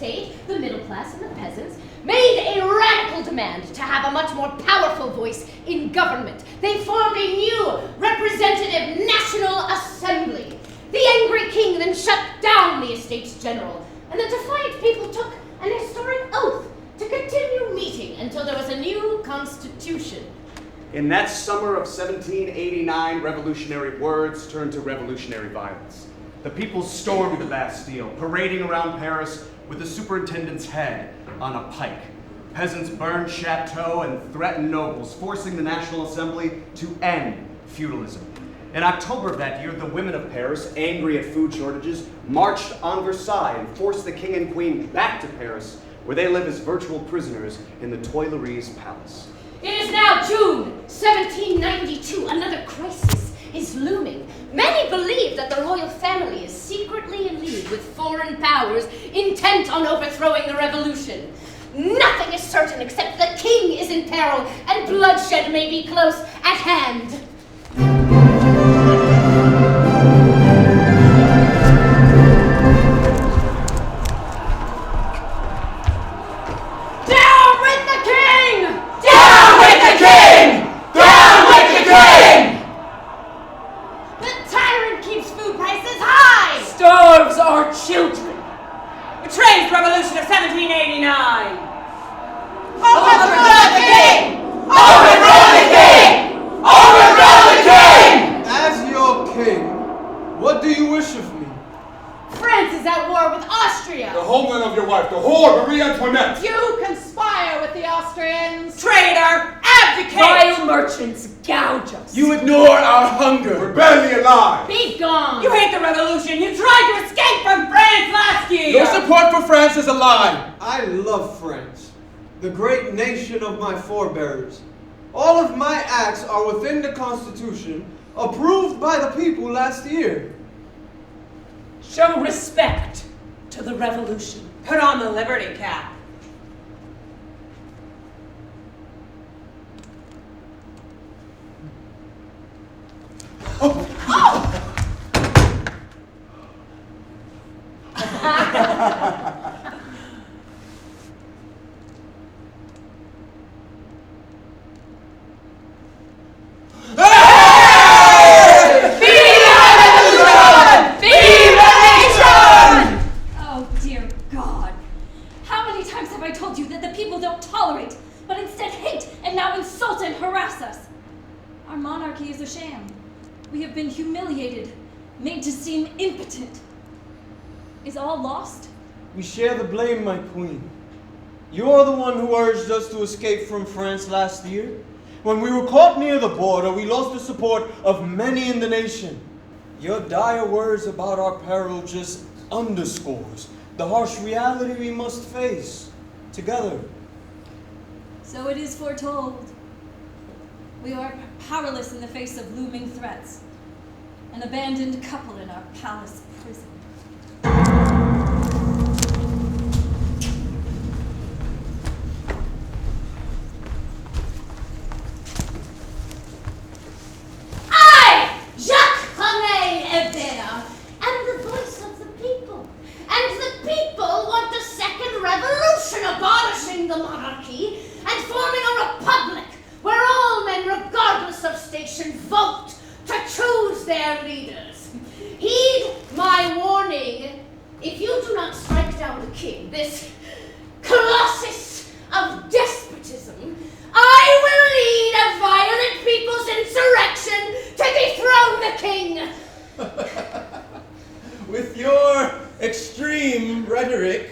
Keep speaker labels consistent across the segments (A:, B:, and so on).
A: state, the middle class and the peasants, made a radical demand to have a much more powerful voice in government. They formed a new representative National Assembly. The angry king then shut down the Estates General, and the defiant people took an historic oath to continue meeting until there was a new constitution.
B: In that summer of 1789, revolutionary words turned to revolutionary violence. The people stormed the Bastille, parading around Paris with the superintendent's head on a pike. Peasants burned chateaux and threatened nobles, forcing the National Assembly to end feudalism. In October of that year, the women of Paris, angry at food shortages, marched on Versailles and forced the king and queen back to Paris, where they live as virtual prisoners in the Tuileries Palace.
A: It is now June 1792. Another crisis is looming. Many believe that the royal family is secretly in league with foreign powers intent on overthrowing the revolution. Nothing is certain except the king is in peril and bloodshed may be close at hand.
C: Is a lie. I love France, the great nation of my forebears. All of my acts are within the Constitution approved by the people last year.
D: Show respect to the revolution.
E: Put on the liberty cap.
C: We share the blame, my queen. You're the one who urged us to escape from France last year. When we were caught near the border, we lost the support of many in the nation. Your dire words about our peril just underscores the harsh reality we must face together.
F: So it is foretold. We are powerless in the face of looming threats. An abandoned couple in our palace prison.
G: With your extreme rhetoric,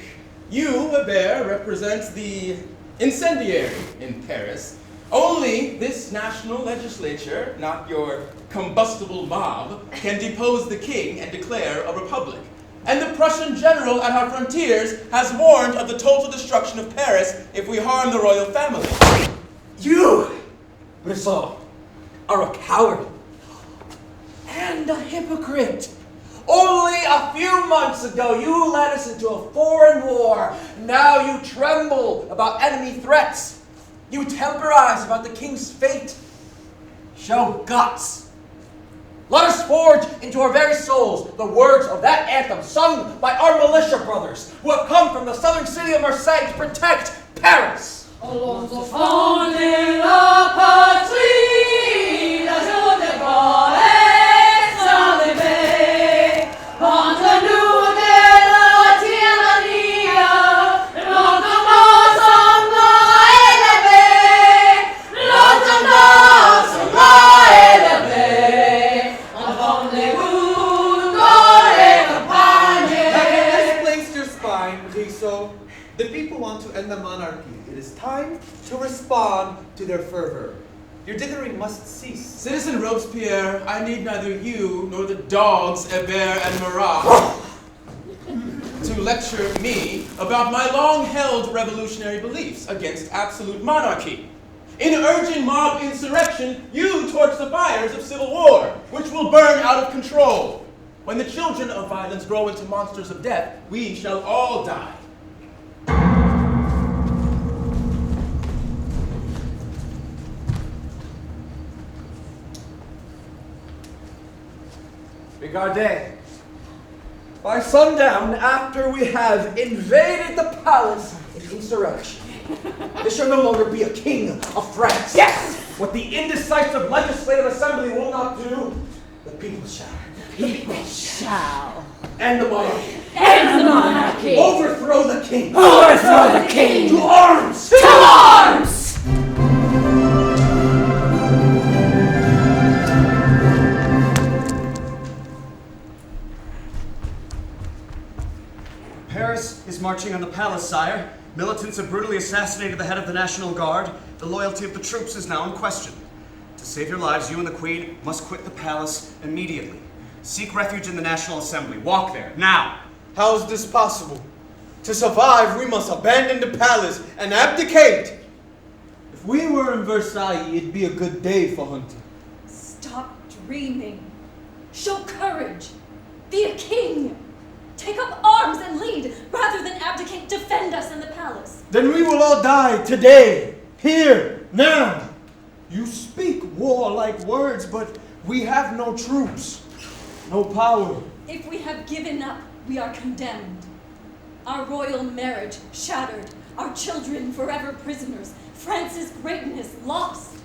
G: you, Hébert, represents the incendiary in Paris. Only this national legislature, not your combustible mob, can depose the king and declare a republic. And the Prussian general at our frontiers has warned of the total destruction of Paris if we harm the royal family.
H: You, Brisson, are a coward and a hypocrite. Only a few months ago you led us into a foreign war. Now you tremble about enemy threats. You temporize about the king's fate. Show guts. Let us forge into our very souls the words of that anthem sung by our militia brothers who have come from the southern city of Marseille to protect Paris.
D: Allons enfants de la patrie, la joie de gloire est s'enlever. Contre nous de la tyrannie, notre nom sera élevé. Notre nom sera élevé. Entendez-vous dans les campagnes?
E: Having misplaced your spine, Riso, the people want to end the monarchy. It is time to respond to their fervor. Your dithering must cease.
G: Citizen Robespierre, I need neither you nor the dogs Hébert and Marat to lecture me about my long-held revolutionary beliefs against absolute monarchy. In urging mob insurrection, you torch the fires of civil war, which will burn out of control. When the children of violence grow into monsters of death, we shall all die.
H: Regardez. By sundown, after we have invaded the palace in insurrection, there shall no longer be a king of France. Yes! What the indecisive legislative assembly will not do, the people shall.
A: People shall.
H: End the monarchy.
A: End the monarchy.
H: Overthrow the king.
A: Overthrow the king.
H: To arms!
A: To arms!
B: Paris is marching on the palace, sire. Militants have brutally assassinated the head of the National Guard. The loyalty of the troops is now in question. To save your lives, you and the Queen must quit the palace immediately. Seek refuge in the National Assembly. Walk there, now!
C: How is this possible? To survive, we must abandon the palace and abdicate. If we were in Versailles, it'd be a good day for hunting.
F: Stop dreaming. Show courage. Be a king. Take up arms and lead, rather than abdicate, defend us in the palace.
C: Then we will all die today, here, now. You speak warlike words, but we have no troops, no power.
F: If we have given up, we are condemned. Our royal marriage shattered, our children forever prisoners, France's greatness lost.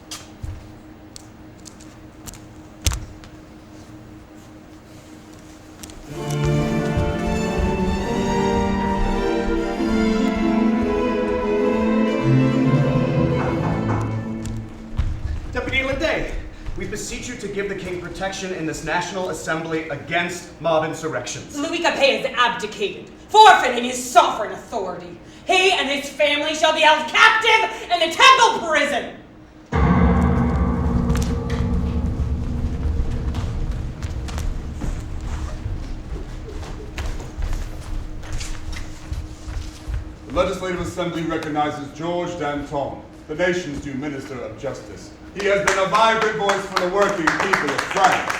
B: Deputy Lindet, we beseech you to give the king protection in this National Assembly against mob insurrections.
D: Louis Capet has abdicated, forfeiting his sovereign authority. He and his family shall be held captive in the Temple prison.
I: The Legislative Assembly recognizes Georges Danton, the nation's due minister of justice. He has been a vibrant voice for the working people of France.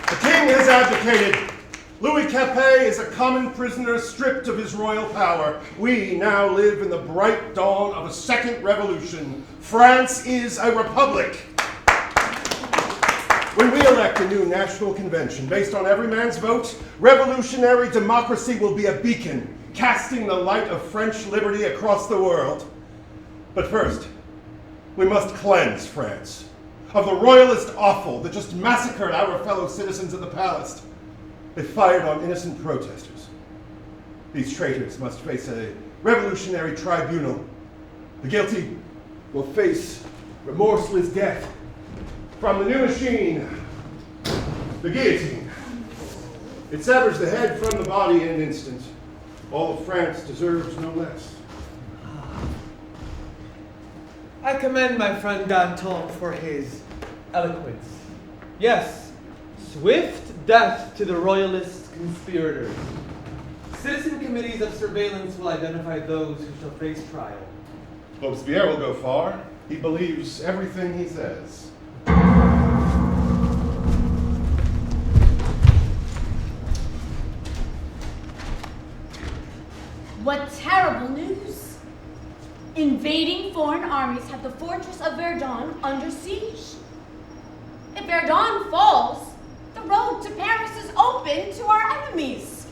J: The king has abdicated. Louis Capet is a common prisoner stripped of his royal power. We now live in the bright dawn of a second revolution. France is a republic. When we elect a new national convention based on every man's vote, revolutionary democracy will be a beacon, casting the light of French liberty across the world. But first, we must cleanse France of the royalist offal that just massacred our fellow citizens at the palace. They fired on innocent protesters. These traitors must face a revolutionary tribunal. The guilty will face remorseless death. From the new machine, the guillotine. It severs the head from the body in an instant. All of France deserves no less.
E: I commend my friend Danton for his eloquence. Yes, swift death to the royalist conspirators. Citizen committees of surveillance will identify those who shall face trial.
I: Robespierre will go far. He believes everything he says.
A: What terrible news! Invading foreign armies have the fortress of Verdun under siege. If Verdun falls, the
K: road to Paris is open to our enemies.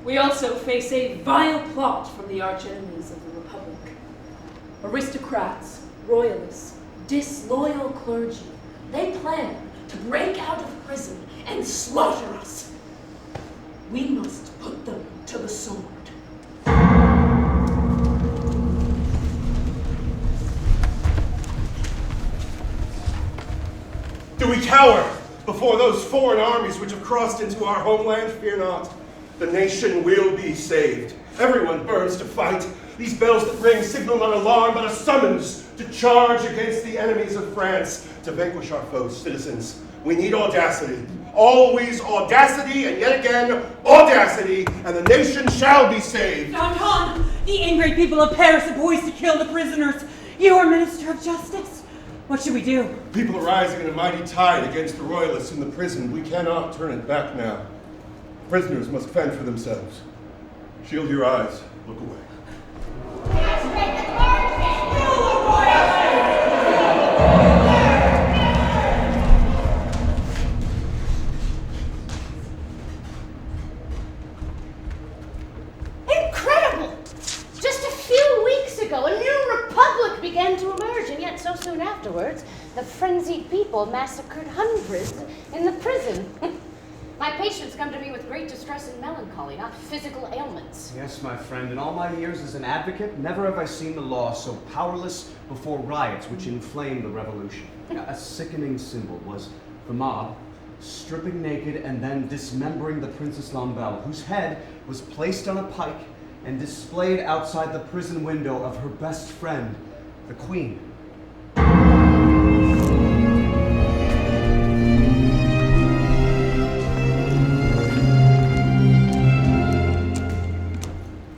L: We also face a vile plot from the arch-enemies of the Republic. Aristocrats, royalists, disloyal clergy. They plan to break out of prison and slaughter us. We must put them to the sword.
J: Do we cower before those foreign armies which have crossed into our homeland? Fear not. The nation will be saved. Everyone burns to fight. These bells that ring signal not alarm, but a summons to charge against the enemies of France, to vanquish our foes, citizens. We need audacity. Always audacity, and yet again, audacity, and the nation shall be saved.
D: Danton, the angry people of Paris are poised to kill the prisoners. You are Minister of Justice. What should we do?
J: People are rising in a mighty tide against the royalists in the prison. We cannot turn it back now. Prisoners must fend for themselves. Shield your eyes. Look away.
A: Incredible! Just a few weeks ago, a new republic began to emerge, and yet so soon afterwards, the frenzied people massacred hundreds in the prison. My patients come to me with great distress and melancholy, not physical ailments.
B: Yes, my friend, in all my years as an advocate, never have I seen the law so powerless before riots which inflamed the revolution. A sickening symbol was the mob stripping naked and then dismembering the Princess Lamballe, whose head was placed on a pike and displayed outside the prison window of her best friend, the Queen.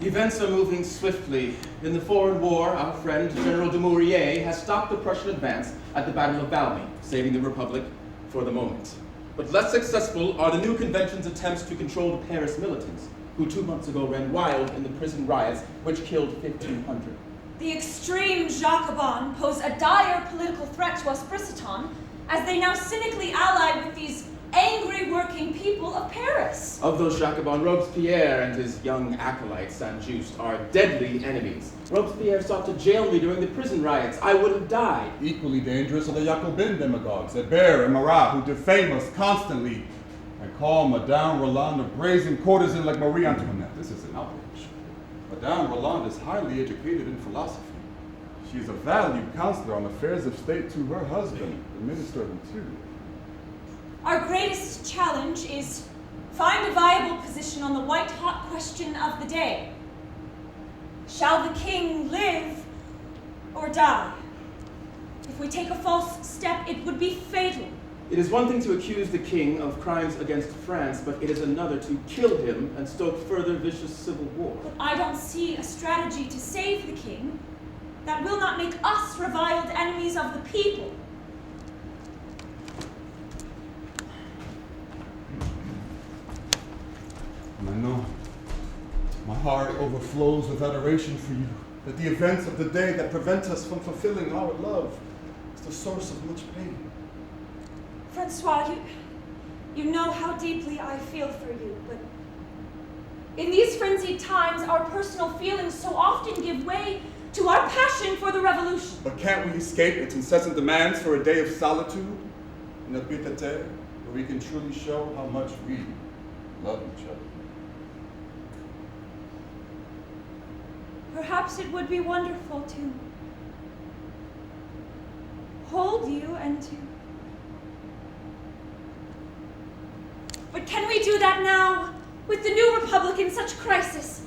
G: Events are moving swiftly. In the forward war, our friend General Dumouriez has stopped the Prussian advance at the Battle of Valmy, saving the Republic for the moment. But less successful are the new convention's attempts to control the Paris militants, who 2 months ago ran wild in the prison riots, which killed 1,500.
F: The extreme Jacobins pose a dire political threat to us Brissaton, as they now cynically ally with these angry working people of Paris.
G: Of those Jacobins, Robespierre and his young acolyte, Saint-Just, are deadly enemies. Robespierre sought to jail me during the prison riots. I would have died.
I: Equally dangerous are the Jacobin demagogues, Hébert and Marat, who defame us constantly and call Madame Roland a brazen courtesan like Marie Antoinette. This is an outrage. Madame Roland is highly educated in philosophy. She is a valued counselor on affairs of state to her husband, the Minister of Interior.
F: Our greatest challenge is find a viable position on the white-hot question of the day. Shall the king live or die? If we take a false step, it would be fatal.
G: It is one thing to accuse the king of crimes against France, but it is another to kill him and stoke further vicious civil war.
F: But I don't see a strategy to save the king that will not make us reviled enemies of the people.
I: And I know my heart overflows with adoration for you, that the events of the day that prevent us from fulfilling our love is the source of much pain.
F: Francois, you know how deeply I feel for you, but in these frenzied times, our personal feelings so often give way to our passion for the revolution.
I: But can't we escape its incessant demands for a day of solitude in a pied-à-terre where we can truly show how much we love each other?
F: Perhaps it would be wonderful to hold you and to... But can we do that now, with the new republic in such crisis?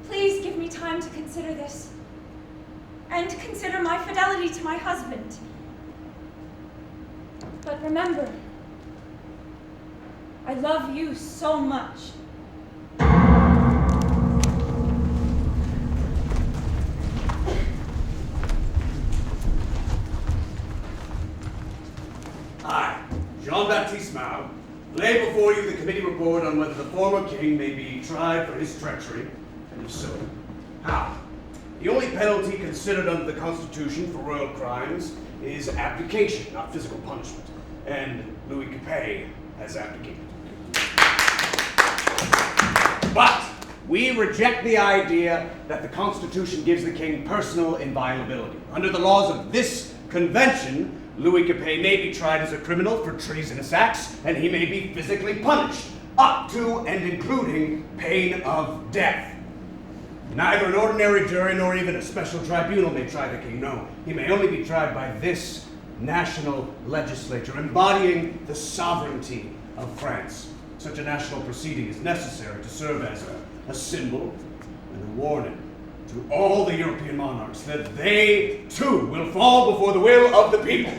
F: Please give me time to consider this, and consider my fidelity to my husband. But remember, I love you so much.
B: I, Jean-Baptiste Mao, lay before you the committee report on whether the former king may be tried for his treachery, and if so, how. The only penalty considered under the Constitution for royal crimes is abdication, not physical punishment. and Louis Capet has abdicated. But we reject the idea that the Constitution gives the king personal inviolability. Under the laws of this convention, Louis Capet may be tried as a criminal for treasonous acts, and he may be physically punished, up to and including pain of death. Neither an ordinary jury nor even a special tribunal may try the king, no. He may only be tried by this national legislature, embodying the sovereignty of France. Such a national proceeding is necessary to serve as a symbol and a warning to all the European monarchs that they, too, will fall before the will of the people.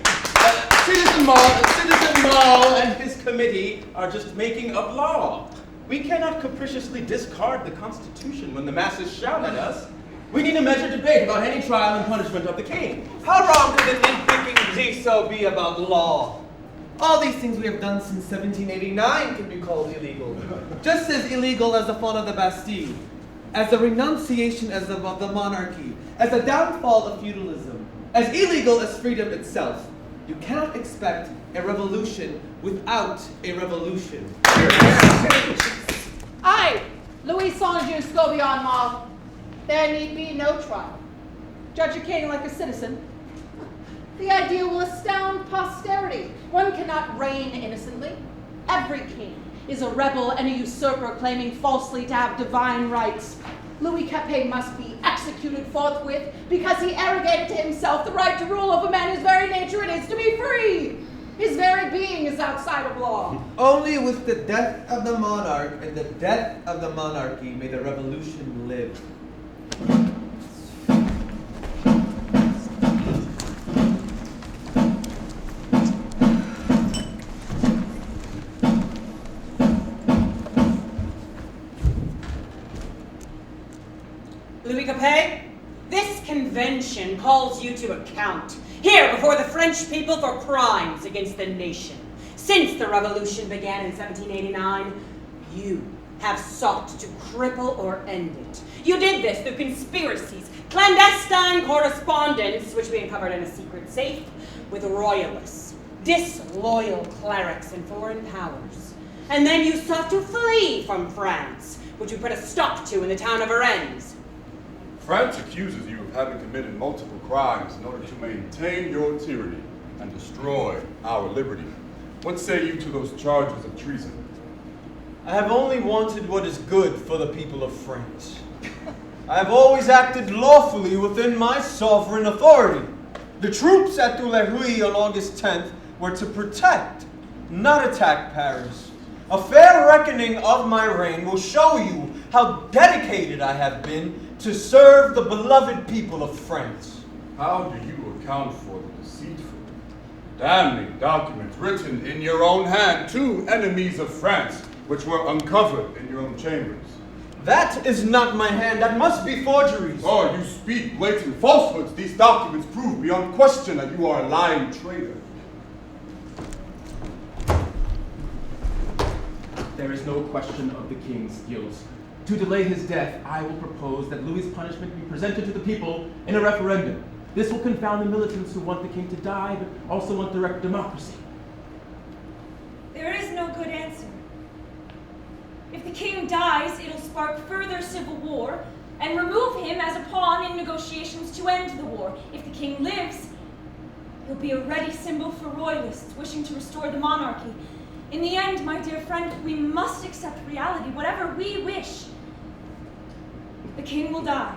G: Citizen Maul and his committee are just making up law. We cannot capriciously discard the Constitution when the masses shout at us. We need a measured debate about any trial and punishment of the king.
E: How wrong could an in-thinking Ziso be about law? All these things we have done since 1789 can be called illegal. Just as illegal as the fall of the Bastille, as a renunciation of the monarchy, as a downfall of feudalism, as illegal as freedom itself. You cannot expect a revolution without a revolution.
M: I, Louis Saint-Just Gobillon Maul, there need be no trial. Judge a king like a citizen. The idea will astound posterity. One cannot reign innocently. Every king is a rebel and a usurper claiming falsely to have divine rights. Louis Capet must be executed forthwith because he arrogated to himself the right to rule over man whose very nature it is to be free. His very being is outside of law.
E: Only with the death of the monarch and the death of the monarchy may the revolution live.
D: Louis Capet, this convention calls you to account here before the French people for crimes against the nation. Since the revolution began in 1789, you have sought to cripple or end it. You did this through conspiracies, clandestine correspondence, which we uncovered in a secret safe, with royalists, disloyal clerics, and foreign powers. And then you sought to flee from France, which we put a stop to in the town of Varennes.
I: France accuses you of having committed multiple crimes in order to maintain your tyranny and destroy our liberty. What say you to those charges of treason?
C: I have only wanted what is good for the people of France. I have always acted lawfully within my sovereign authority. The troops at Tuileries on August 10th were to protect, not attack Paris. A fair reckoning of my reign will show you how dedicated I have been to serve the beloved people of France.
I: How do you account for the deceitful, damning documents written in your own hand to enemies of France, which were uncovered in your own chambers?
C: That is not my hand. That must be forgeries.
I: Oh, you speak blatant falsehoods. These documents prove beyond question that you are a lying traitor.
N: There is no question of the king's guilt. To delay his death, I will propose that Louis' punishment be presented to the people in a referendum. This will confound the militants who want the king to die, but also want direct democracy.
F: There is no good answer. If the king dies, it'll spark further civil war and remove him as a pawn in negotiations to end the war. If the king lives, he'll be a ready symbol for royalists wishing to restore the monarchy. In the end, my dear friend, we must accept reality, whatever we wish. The king will die.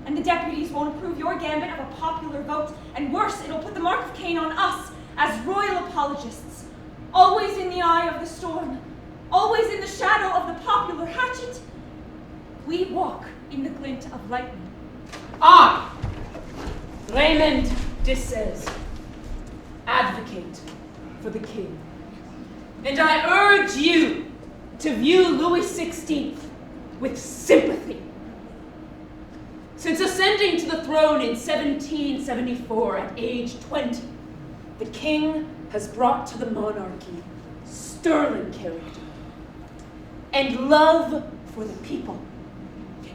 F: And the deputies won't approve your gambit of a popular vote. And worse, it'll put the mark of Cain on us as royal apologists. Always in the eye of the storm. Always in the shadow of the popular hatchet. We walk in the glint of lightning.
L: I, Raymond Desez, advocate for the king. And I urge you to view Louis XVI with sympathy. Since ascending to the throne in 1774 at age 20, the king has brought to the monarchy sterling character and love for the people.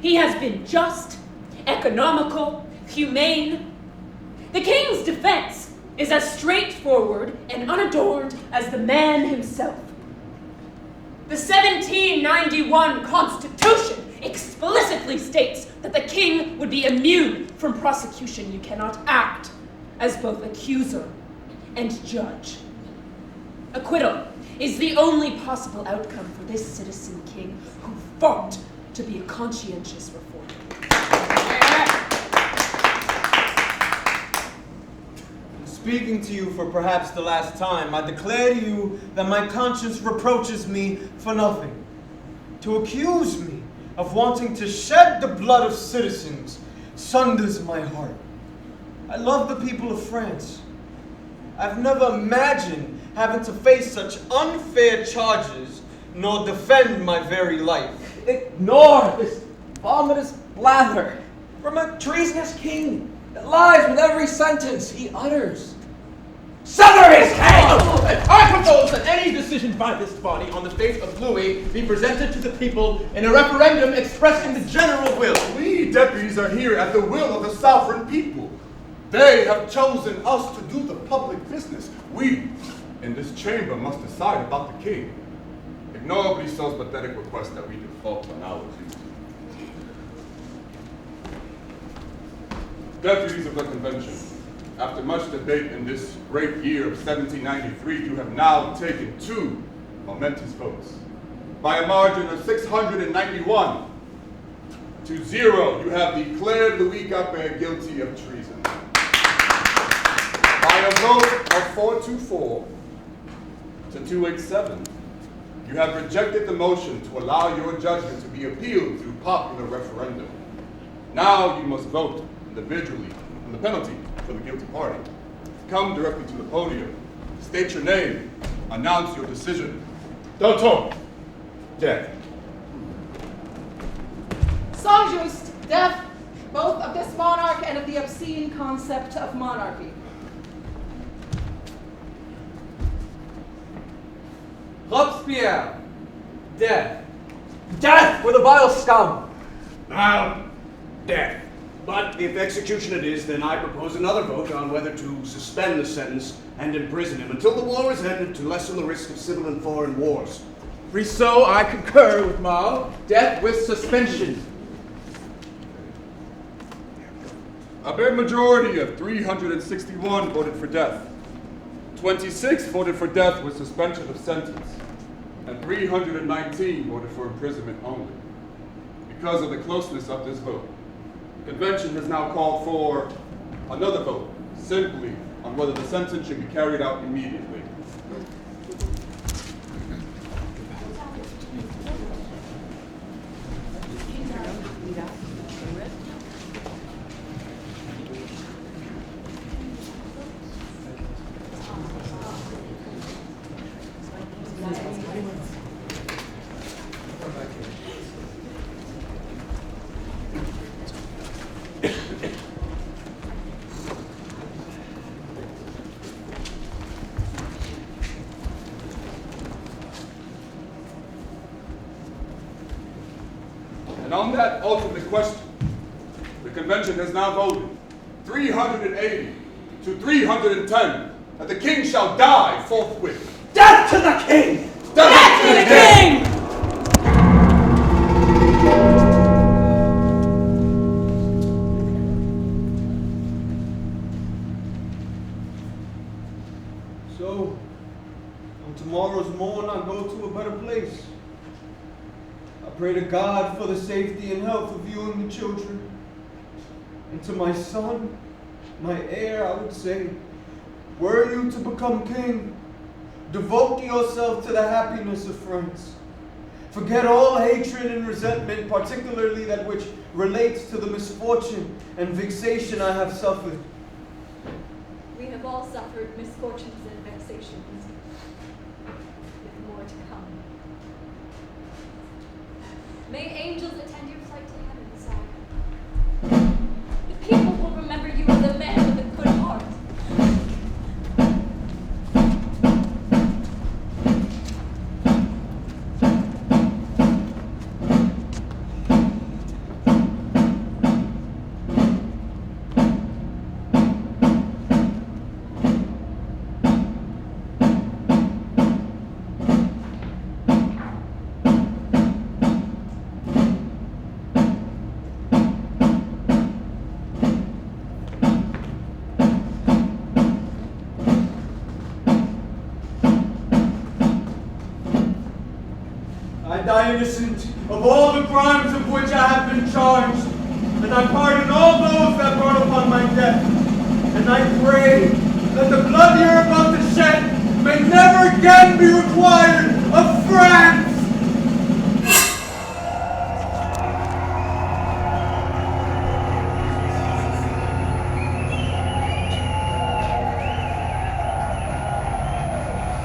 L: He has been just, economical, humane. The king's defense is as straightforward and unadorned as the man himself. The 1791 Constitution explicitly states that the king would be immune from prosecution. You cannot act as both accuser and judge. Acquittal is the only possible outcome for this citizen king who fought to be a conscientious reformer.
C: Speaking to you for perhaps the last time, I declare to you that my conscience reproaches me for nothing. To accuse me of wanting to shed the blood of citizens sunders my heart. I love the people of France. I've never imagined having to face such unfair charges nor defend my very life.
H: Ignore this vomitous blather from a treasonous king that lies with every sentence he utters. Sever his head!
N: I propose that any decision by this body on the fate of Louis be presented to the people in a referendum expressing the general will.
I: We deputies are here at the will of the sovereign people. They have chosen us to do the public business. We, in this chamber, must decide about the king. Ignore Brissot's pathetic request that we default on our duty. Deputies of the convention, after much debate in this great year of 1793, you have now taken 2 momentous votes. By a margin of 691 to 0, you have declared Louis Capet guilty of treason. By a vote of 424 to 287, you have rejected the motion to allow your judgment to be appealed through popular referendum. Now you must vote individually on the penalty for the guilty party. Come directly to the podium, state your name, announce your decision.
J: Danton, death.
M: Saint-Just, death, both of this monarch and of the obscene concept of monarchy.
E: Robespierre, death.
H: Death for the vile scum!
B: Now, death. But if execution it is, then I propose another vote on whether to suspend the sentence and imprison him until the war is ended to lessen the risk of civil and foreign wars.
N: Brissot, I concur with Mao. Death with suspension.
I: A bare majority of 361 voted for death. 26 voted for death with suspension of sentence, and 319 voted for imprisonment only. Because of the closeness of this vote, the convention has now called for another vote, simply on whether the sentence should be carried out immediately. And on that ultimate question, the convention has now voted 380 to 310 that the king shall die forthwith.
H: Death to the king!
D: Death to the king!
C: So, on tomorrow's morn, I go to a better place. I pray to God for the safety and health of you and the children. And to my son, my heir, I would say, were you to become king, devote yourself to the happiness of France. Forget all hatred and resentment, particularly that which relates to the misfortune and vexation I have suffered.
F: We have all suffered misfortunes and vexations, with more to come. May angels attend your flight to heaven, sire. The people will remember you as a man with a good heart.
C: die innocent of all the crimes of which I have been charged, and I pardon all those that brought upon my death. And I pray that the blood you're about to shed may never again be required of France.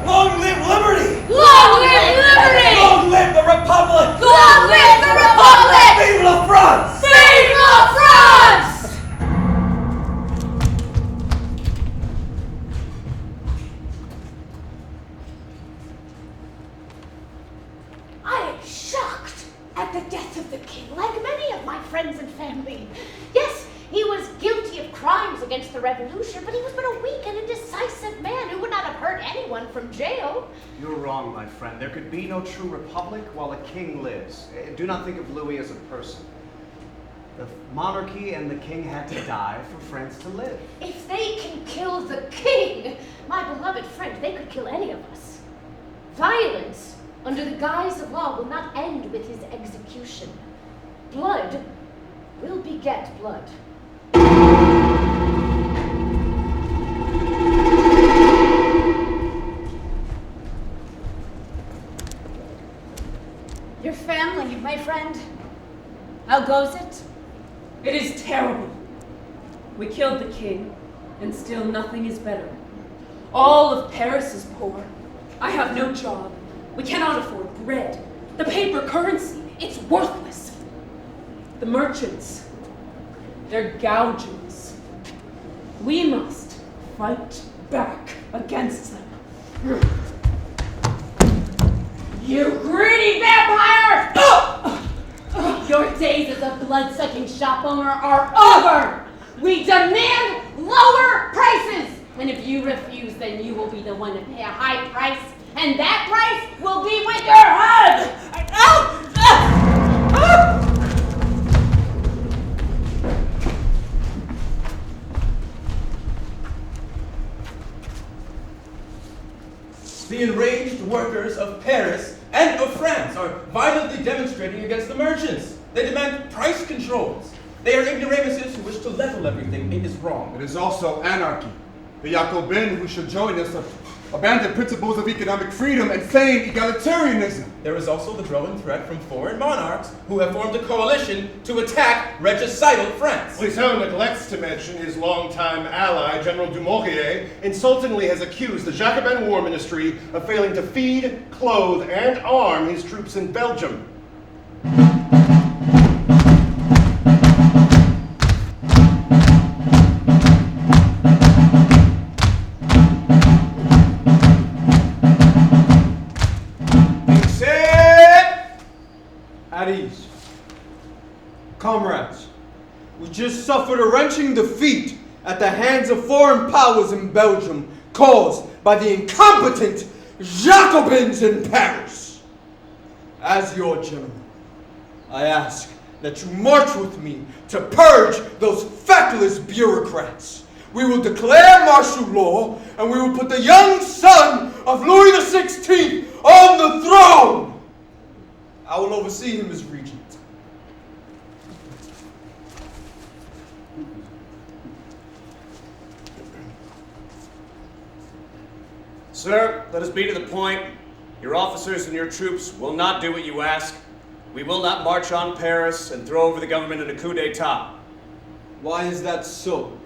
H: Long live liberty!
A: Long live liberty!
H: Long live the Republic!
A: Long live the Republic!
H: Vive la France!
A: Vive la France! I am shocked at the death of the king, like many of my friends and family. Yes, he was guilty of crimes against the revolution, but he was but a weak and indecisive man who would not have hurt anyone from jail.
B: You're wrong, my friend. There could be no true republic while a king lives. Do not think of Louis as a person. The monarchy and the king had to die for France to live.
A: If they can kill the king, my beloved friend, they could kill any of us. Violence, under the guise of law, will not end with his execution. Blood will beget blood.
K: Your family, my friend. How goes it?
L: It is terrible. We killed the king, and still nothing is better. All of Paris is poor. I have no job. We cannot afford bread. The paper currency, it's worthless. The merchants, they're gouging us. We must fight back against them.
A: You greedy vampire! Your days as a blood-sucking shop owner are over! We demand lower prices! And if you refuse, then you will be the one to pay a high price, and that price will be with your head!
G: The enraged workers of Paris and of France are violently demonstrating against the merchants. They demand price controls. They are ignoramuses who wish to level everything. It is wrong.
I: It is also anarchy. The Jacobins who should join us have abandoned principles of economic freedom and feign egalitarianism.
G: There is also the growing threat from foreign monarchs who have formed a coalition to attack regicidal France.
J: Guizot neglects to mention his longtime ally, General Dumouriez, insultingly has accused the Jacobin War Ministry of failing to feed, clothe, and arm his troops in Belgium.
C: At ease. Comrades, we just suffered a wrenching defeat at the hands of foreign powers in Belgium caused by the incompetent Jacobins in Paris. As your general, I ask that you march with me to purge those feckless bureaucrats. We will declare martial law, and we will put the young son of Louis XVI on the throne. I will oversee him as regent.
B: Sir, let us be to the point. Your officers and your troops will not do what you ask. We will not march on Paris and throw over the government in a coup d'etat.
C: Why is that so?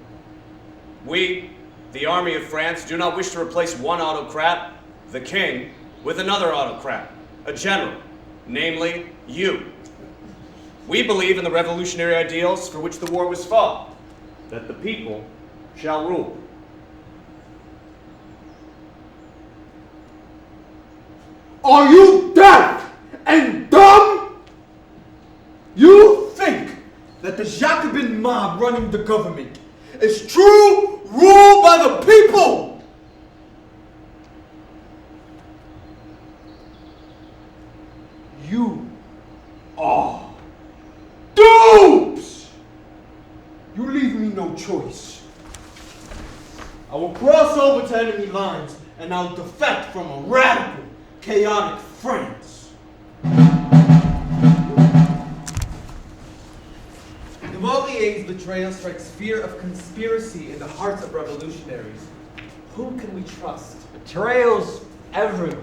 B: We, the army of France, do not wish to replace one autocrat, the king, with another autocrat, a general, namely you. We believe in the revolutionary ideals for which the war was fought, that the people shall rule.
C: Are you deaf and dumb? You think that the Jacobin mob running the government is true rule by the people? You are dupes! You leave me no choice. I will cross over to enemy lines and I'll defect from a radical, chaotic France.
E: Dumoulier's betrayal strikes fear of conspiracy in the hearts of revolutionaries. Whom can we trust?
H: Betrayals everywhere.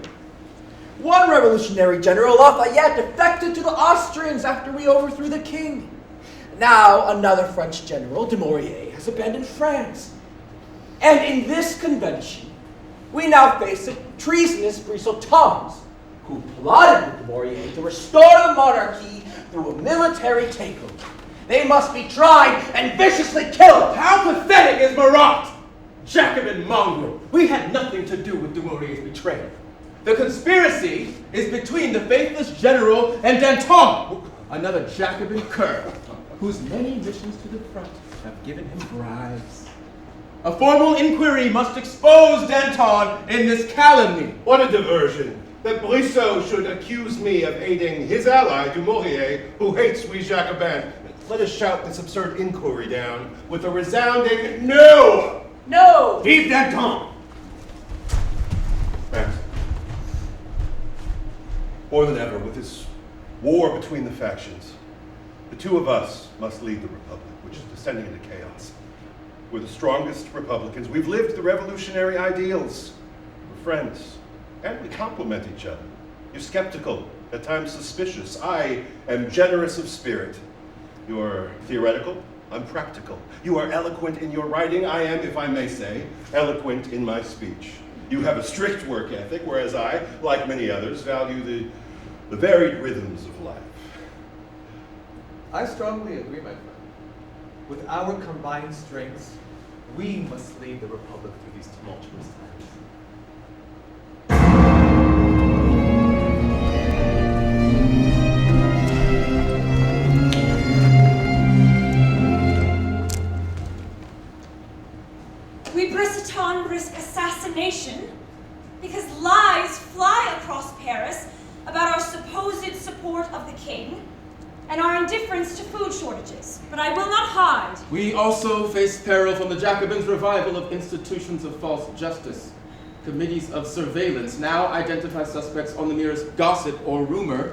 H: One revolutionary general, Lafayette, defected to the Austrians after we overthrew the king. Now another French general, Dumouriez, has abandoned France. And in this convention, we now face a treasonous Brissot-Thomas, who plotted with Dumouriez to restore the monarchy through a military takeover. They must be tried and viciously killed.
N: How pathetic is Marat! Jacobin mongrel! We had nothing to do with Dumouriez's betrayal. The conspiracy is between the faithless general and Danton, another Jacobin cur, whose many missions to the front have given him bribes. A formal inquiry must expose Danton in this calumny.
J: What a diversion! That Brissot should accuse me of aiding his ally, Dumouriez, who hates we Jacobins. Let us shout this absurd inquiry down with a resounding no!
H: No!
J: Vive Danton! Max. More than ever, with this war between the factions, the two of us must lead the Republic, which is descending into chaos. We're the strongest Republicans. We've lived the revolutionary ideals. We're friends, and we complement each other. You're skeptical, at times suspicious. I am generous of spirit. You're theoretical, I'm practical. You are eloquent in your writing. I am, if I may say, eloquent in my speech. You have a strict work ethic, whereas I, like many others, value the varied rhythms of life.
E: I strongly agree, my friend. With our combined strengths, we must lead the Republic through these tumultuous times.
F: We Brissotons risk assassination because lies fly across Paris about our supposed support of the king and our indifference to food shortages. But I will not hide.
N: We also face peril from the Jacobins' revival of institutions of false justice. Committees of surveillance now identify suspects on the merest gossip or rumor.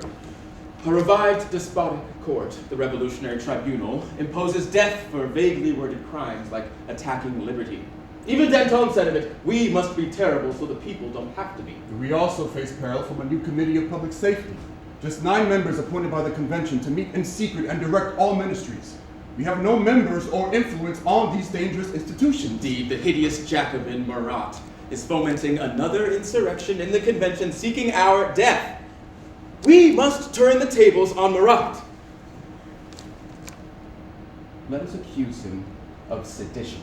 N: A revived despotic court, the Revolutionary Tribunal, imposes death for vaguely worded crimes like attacking liberty. Even Danton said of it, we must be terrible so the people don't have to be.
I: We also face peril from a new Committee of Public Safety. Just 9 members appointed by the convention to meet in secret and direct all ministries. We have no members or influence on these dangerous institutions.
N: Indeed, the hideous Jacobin Marat is fomenting another insurrection in the convention seeking our death. We must turn the tables on Marat. Let us accuse him of sedition.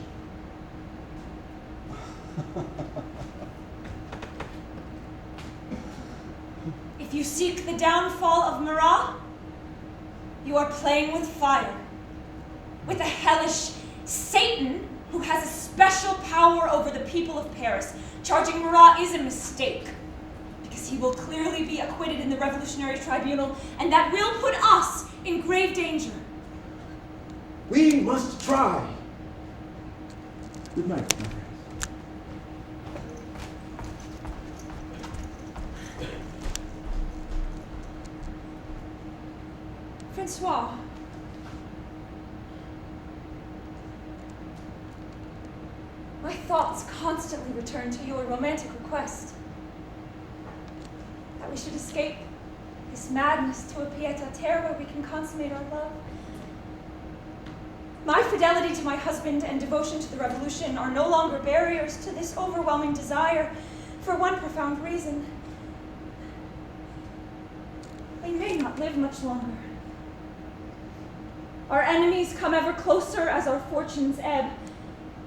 F: If you seek the downfall of Marat, you are playing with fire. With a hellish Satan who has a special power over the people of Paris. Charging Marat is a mistake, because he will clearly be acquitted in the Revolutionary Tribunal, and that will put us in grave danger.
N: We must try. Good night, my friends.
F: Francois. My thoughts constantly return to your romantic request. That we should escape this madness to a pied-à-terre where we can consummate our love. My fidelity to my husband and devotion to the revolution are no longer barriers to this overwhelming desire for one profound reason. We may not live much longer. Our enemies come ever closer as our fortunes ebb.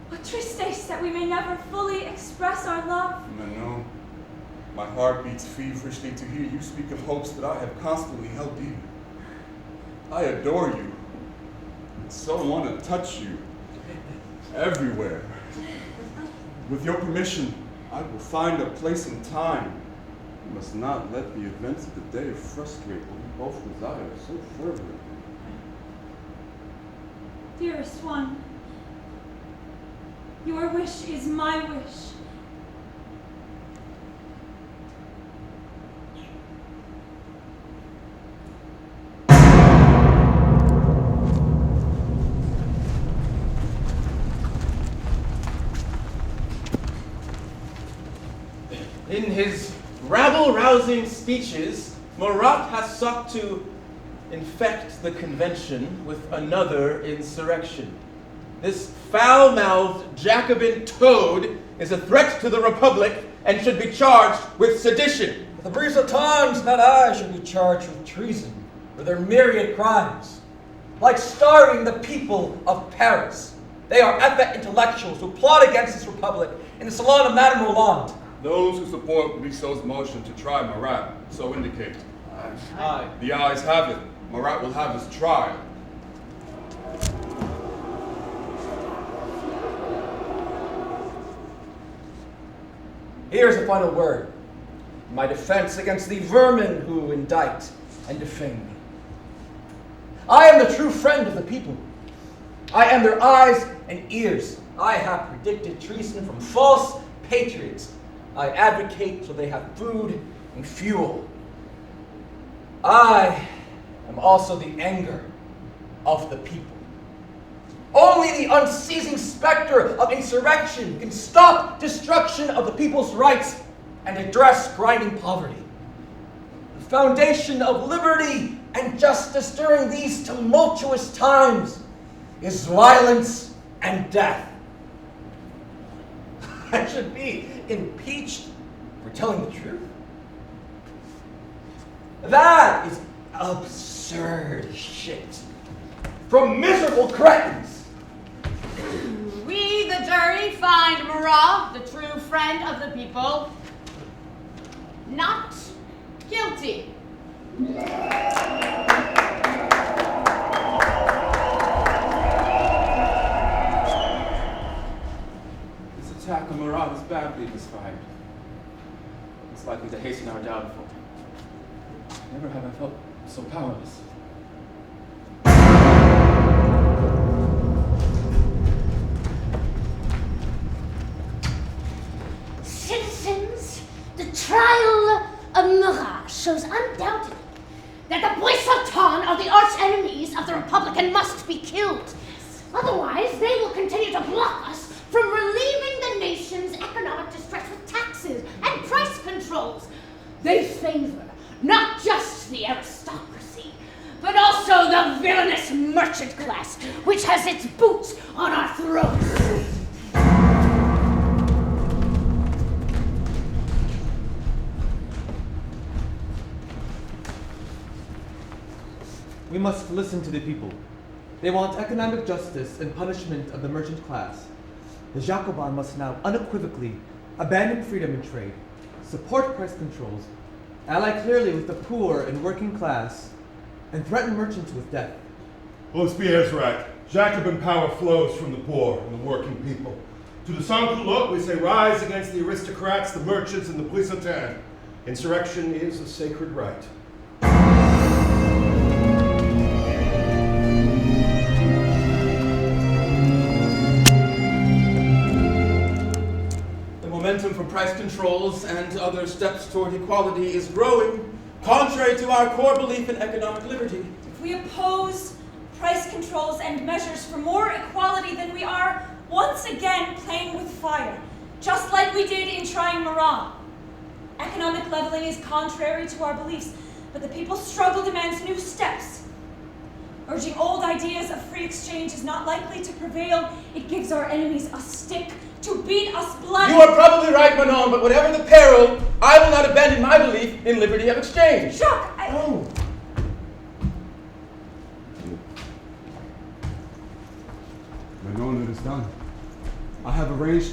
F: What tristesse that we may never fully express our love.
I: Manon, my heart beats feverishly to hear you speak of hopes that I have constantly held dear. I adore you, and so want to touch you everywhere. With your permission, I will find a place and time. You must not let the events of the day frustrate what we both desire so fervently.
F: Dearest one, your wish is my wish.
N: his rabble-rousing speeches, Murat has sought to infect the convention with another insurrection. This foul-mouthed Jacobin toad is a threat to the Republic and should be charged with sedition.
H: The Brisotons, not I, should be charged with treason for their myriad crimes, like starving the people of Paris. They are effete intellectuals who plot against this republic in the salon of Madame Roland.
I: Those who support Brissot's motion to try Murat so indicate.
E: Aye.
I: The ayes have it. Murat will have his trial.
H: Here's the final word. My defense against the vermin who indict and defame me. I am the true friend of the people. I am their eyes and ears. I have predicted treason from false patriots. I advocate so they have food and fuel. I am also the anger of the people. Only the unceasing specter of insurrection can stop destruction of the people's rights and address grinding poverty. The foundation of liberty and justice during these tumultuous times is violence and death. I should be impeached for telling the truth. That is absurd shit from miserable cretins.
A: We, the jury, find Murat, the true friend of the people, not guilty.
N: This attack on Murat is badly misfired. It's likely to hasten our downfall. Never have I felt so powerless.
A: Citizens, the trial of Murat shows undoubtedly that the Brisotons are the arch enemies of the Republic and must be killed. Otherwise, they will continue to block us from relieving the nation's economic distress with taxes and price controls. They favor not just the aristocracy, but also the villainous merchant class, which has its boots on our throats.
E: We must listen to the people. They want economic justice and punishment of the merchant class. The Jacobins must now unequivocally abandon freedom in trade, support price controls, ally clearly with the poor and working class, and threaten merchants with death.
J: Robespierre's right. Jacobin power flows from the poor and the working people. To the sans-culottes, we say rise against the aristocrats, the merchants, and the Brisotins. Insurrection is a sacred right.
N: Momentum for price controls and other steps toward equality is growing, contrary to our core belief in economic liberty.
F: If we oppose price controls and measures for more equality, then we are once again playing with fire, just like we did in trying Murat. Economic leveling is contrary to our beliefs, but the people's struggle demands new steps. Urging old ideas of free exchange is not likely to prevail. It gives our enemies a stick to beat us bloody.
N: You are probably right, Manon, but whatever the peril, I will not abandon my belief in liberty of exchange.
F: Jacques,
N: Oh.
I: Manon, it is done. I have arranged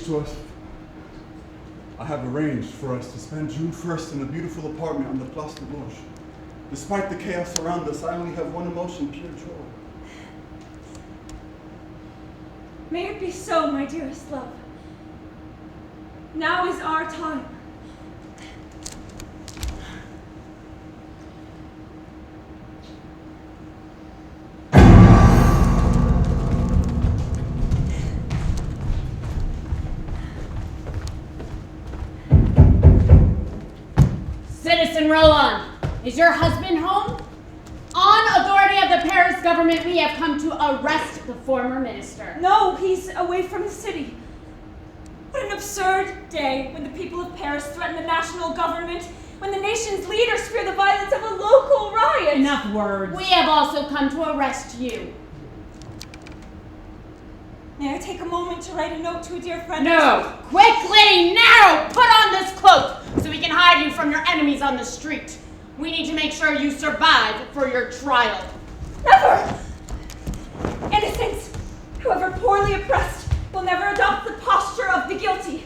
I: for us to spend June 1st in a beautiful apartment on the Place de Bourges. Despite the chaos around us, I only have one emotion, pure joy.
F: May it be so, my dearest love. Now is our time.
A: Citizen Roland, is your husband home? On authority of the Paris government, we have come to arrest the former minister.
F: No, he's away from the city. What an absurd day when the people of Paris threaten the national government, when the nation's leaders fear the violence of a local riot.
D: Enough words.
A: We have also come to arrest you.
F: May I take a moment to write a note to a dear friend?
D: No!
A: Quickly, now! Put on this cloak so we can hide you from your enemies on the street. We need to make sure you survive for your trial.
F: Never! Innocents, however poorly oppressed, will never adopt the posture of the guilty.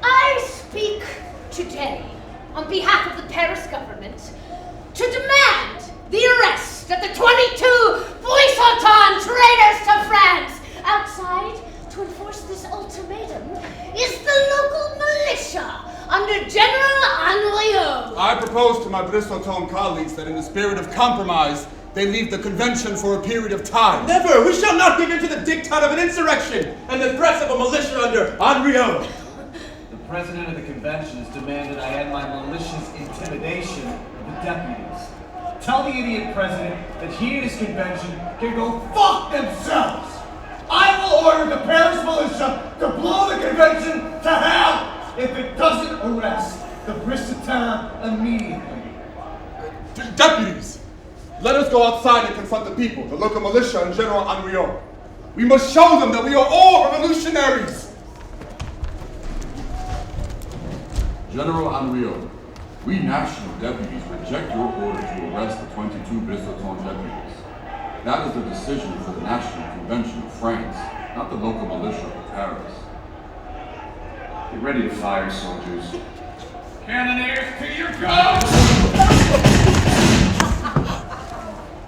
A: I speak today on behalf of the Paris government to demand the arrest of the 22 Buissonton traitors to France. Outside to enforce this ultimatum is the local militia under General Henriot.
I: I propose to my Brissotton colleagues that in the spirit of compromise, they leave the convention for a period of time.
G: Never! We shall not give in to the diktat of an insurrection and the threats of a militia under Henriot.
O: The president of the convention has demanded I end my malicious intimidation of the deputies. Tell the idiot president that he and his convention can go fuck themselves! I will order the Paris militia to blow the convention to hell if it doesn't arrest the Brissotins immediately.
I: Deputies, let us go outside and confront the people, the local militia and General Henriot. We must show them that we are all revolutionaries.
P: General Henriot, we national deputies reject your order to arrest the 22 Brissotton deputies. That is the decision for the National Convention of France, not the local militia of Paris.
B: Get ready to fire, soldiers. Cannoneers to your guns!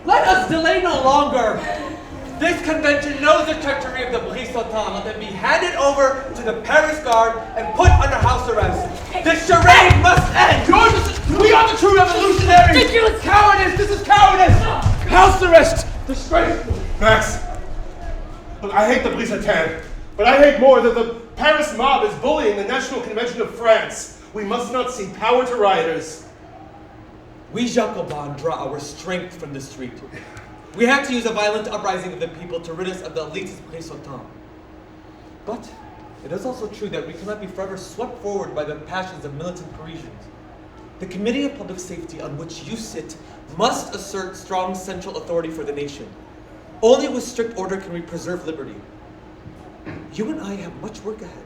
E: Let us delay no longer. This convention knows the treachery of the Brissotins. Let them be handed over to the Paris Guard and put under house arrest. This charade must end. We are the true revolutionaries.
A: Ridiculous
E: cowardice. This is cowardice. House arrest. Disgraceful.
J: Max, look, I hate the Brissotins, but I hate more that the Paris mob is bullying the National Convention of France. We must not cede power to rioters.
E: We Jacobins draw our strength from the street. We have to use a violent uprising of the people to rid us of the elitist Brissotins. But it is also true that we cannot be forever swept forward by the passions of militant Parisians. The Committee of Public Safety on which you sit must assert strong central authority for the nation. Only with strict order can we preserve liberty. You and I have much work ahead.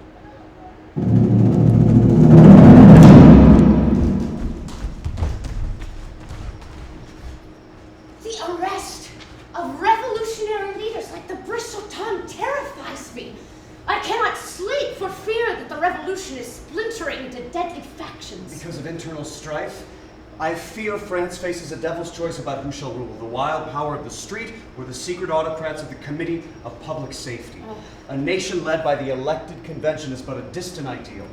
A: The arrest of revolutionary leaders like the Brissotins terrifies me. I cannot sleep for fear that the revolution is splintering into deadly factions.
B: Because of internal strife, I fear France faces a devil's choice about who shall rule, the wild power of the street or the secret autocrats of the Committee of Public Safety. A nation led by the elected convention is but a distant ideal.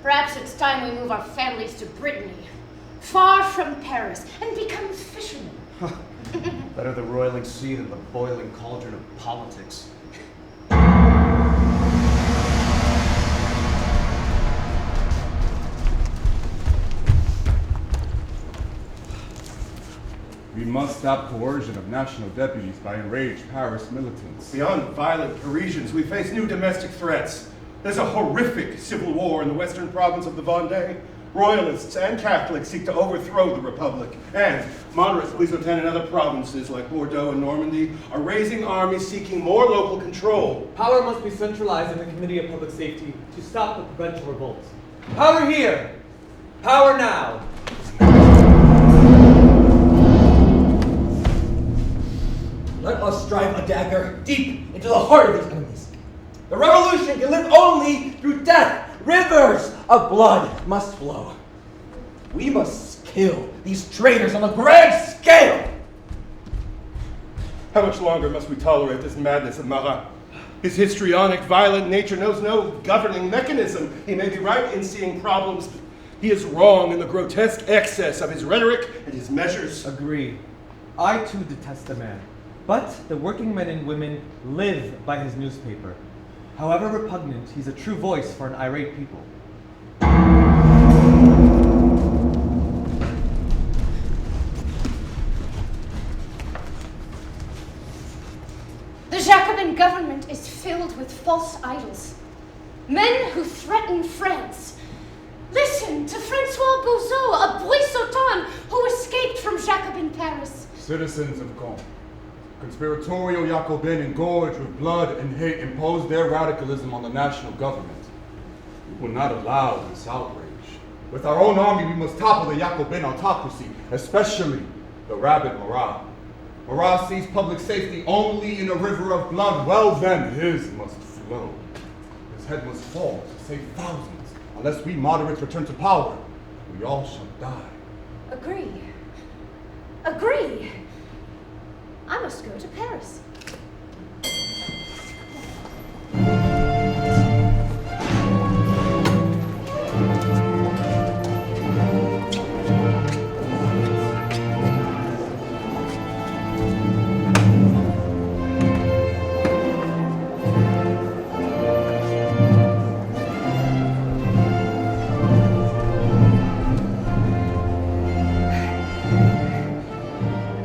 A: Perhaps it's time we move our families to Brittany, far from Paris, and become fishermen.
B: Better the roiling sea than the boiling cauldron of politics.
I: We must stop coercion of national deputies by enraged Paris militants.
J: Beyond violent Parisians, we face new domestic threats. There's a horrific civil war in the western province of the Vendée. Royalists and Catholics seek to overthrow the Republic. And moderates, Brissotins and other provinces like Bordeaux and Normandy are raising armies seeking more local control.
E: Power must be centralized in the Committee of Public Safety to stop the provincial revolts. Power here. Power now.
H: Let us drive a dagger deep into the heart of these enemies. The revolution can live only through death. Rivers of blood must flow. We must kill these traitors on a grand scale.
J: How much longer must we tolerate this madness of Marat? His histrionic, violent nature knows no governing mechanism. He may be right in seeing problems, but he is wrong in the grotesque excess of his rhetoric and his measures.
E: Agree. I too detest the man. But the working men and women live by his newspaper. However repugnant, he's a true voice for an irate people.
A: The Jacobin government is filled with false idols. Men who threaten France. Listen to Francois Bouzot, a Brissotin who escaped from Jacobin Paris.
I: Citizens of Caen, conspiratorial Jacobin engorged with blood and hate impose their radicalism on the national government. We will not allow this outrage. With our own army, we must topple the Jacobin autocracy, especially the rabid Marat. Marat sees public safety only in a river of blood. Well then, his must flow. His head must fall to save thousands. Unless we moderates return to power, we all shall die.
A: Agree. Agree. I must go to Paris.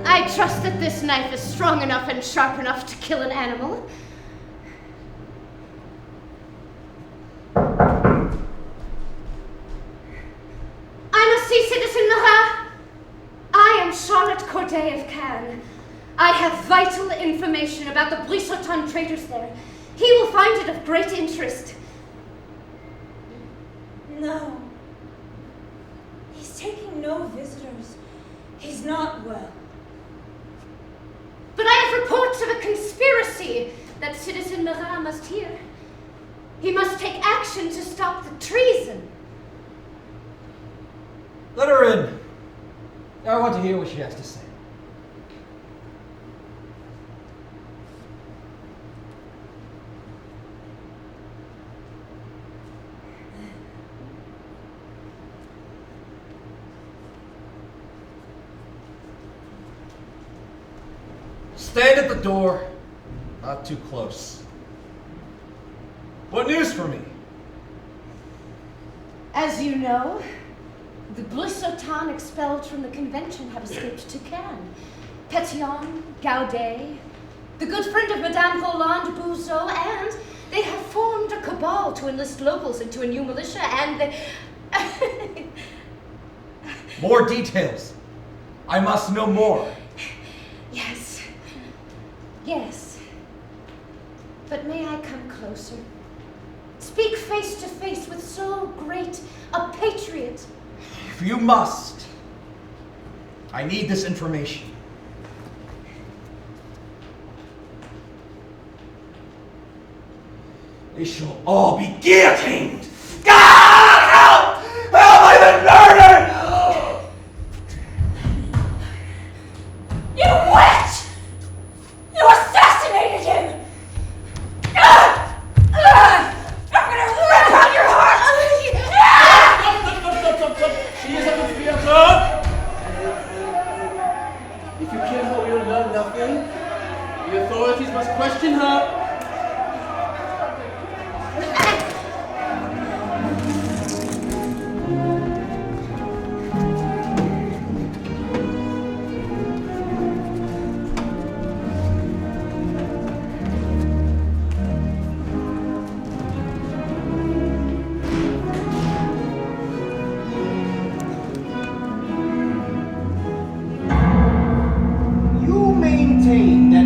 A: I trust that this knife is strong enough and sharp enough to kill an animal. I must see Citizen Marat. I am Charlotte Corday of Cannes. I have vital information about the Brissotin traitors there. He will find it of great interest.
F: No. He's taking no visitors. He's not well.
A: But I have reports of a conspiracy that Citizen Marat must hear. He must take action to stop the treason.
H: Let her in. I want to hear what she has to say. Stand at the door, not too close. What news for me?
A: As you know, the Brissotin expelled from the convention have escaped to Cannes. Pétion, Gaudet, the good friend of Madame Roland Bouzot, and they have formed a cabal to enlist locals into a new militia, and they...
H: More details. I must know more.
A: Yes. Yes. But may I come closer? Speak face to face with so great a patriot.
H: If you must, I need this information. They shall all be guillotined. God, help! Help! I've been murdered!
F: You witch! You assassinated him! I'm gonna rip out your heart!
N: She is a conspirator! If you kill her, we will learn nothing. The authorities must question her.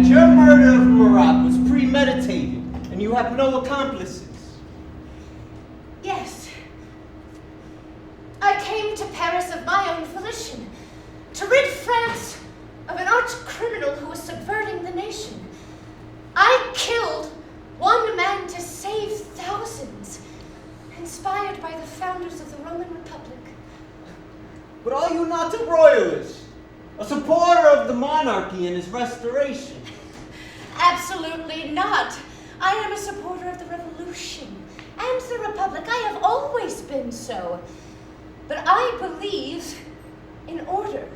C: Your murder of Marat was premeditated, and you have no accomplices.
A: Yes. I came to Paris of my own volition, to rid France of an arch-criminal who was subverting the nation. I killed one man to save thousands, inspired by the founders of the Roman Republic.
C: But are you not a royalist? A supporter of the monarchy and its restoration?
A: Absolutely not. I am a supporter of the revolution and the republic. I have always been so. But I believe in order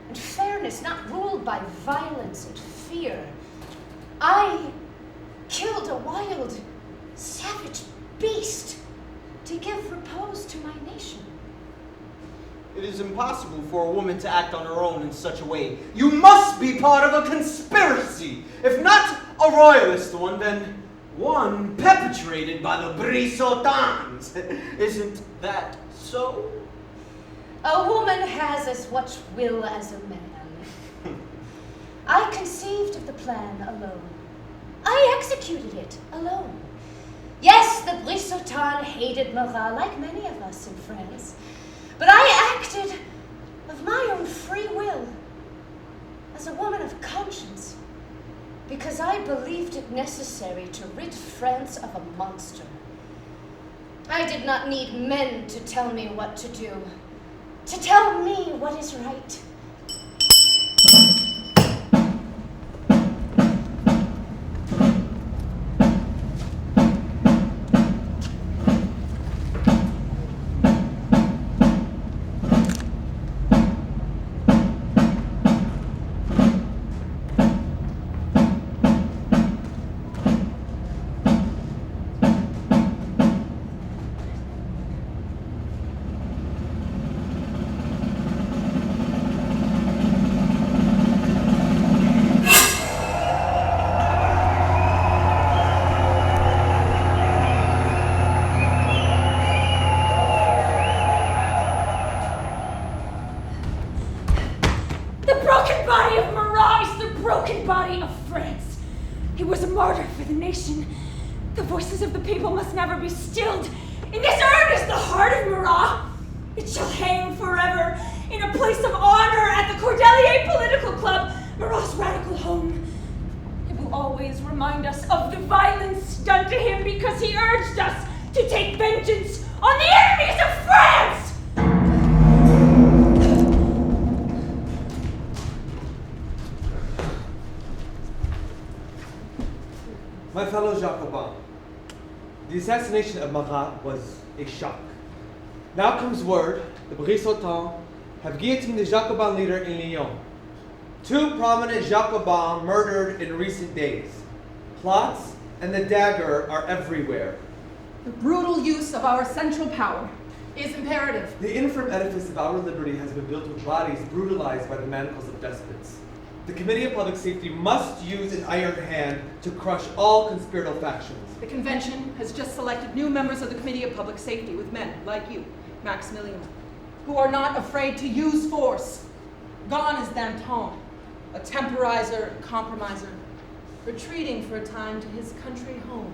A: and fairness, not ruled by violence and fear. I killed a wild nation.
C: It is impossible for a woman to act on her own in such a way. You must be part of a conspiracy. If not a royalist one, then one perpetrated by the Brisotans. Isn't that so?
A: A woman has as much will as a man. I conceived of the plan alone. I executed it alone. Yes, the Brisotans hated Marat like many of us in France, but I acted of my own free will, as a woman of conscience, because I believed it necessary to rid France of a monster. I did not need men to tell me what to do, to tell me what is right.
F: The voices of the people must never be stilled. In this urn is the heart of Marat. It shall hang forever in a place of honor at the Cordelier Political Club, Marat's radical home. It will always remind us of the violence done to him because he urged us to take vengeance on the enemies of France!
E: My fellow Jacobins, the assassination of Marat was a shock. Now comes word the Brisotans have guillotined the Jacobin leader in Lyon. 2 prominent Jacobins murdered in recent days. Plots and the dagger are everywhere.
M: The brutal use of our central power is imperative.
E: The infirm edifice of our liberty has been built with bodies brutalized by the manacles of despots. The Committee of Public Safety must use an iron hand to crush all conspiratorial factions.
M: The convention has just selected new members of the Committee of Public Safety with men like you, Maximilian, who are not afraid to use force. Gone is Danton, a temporizer and compromiser, retreating for a time to his country home.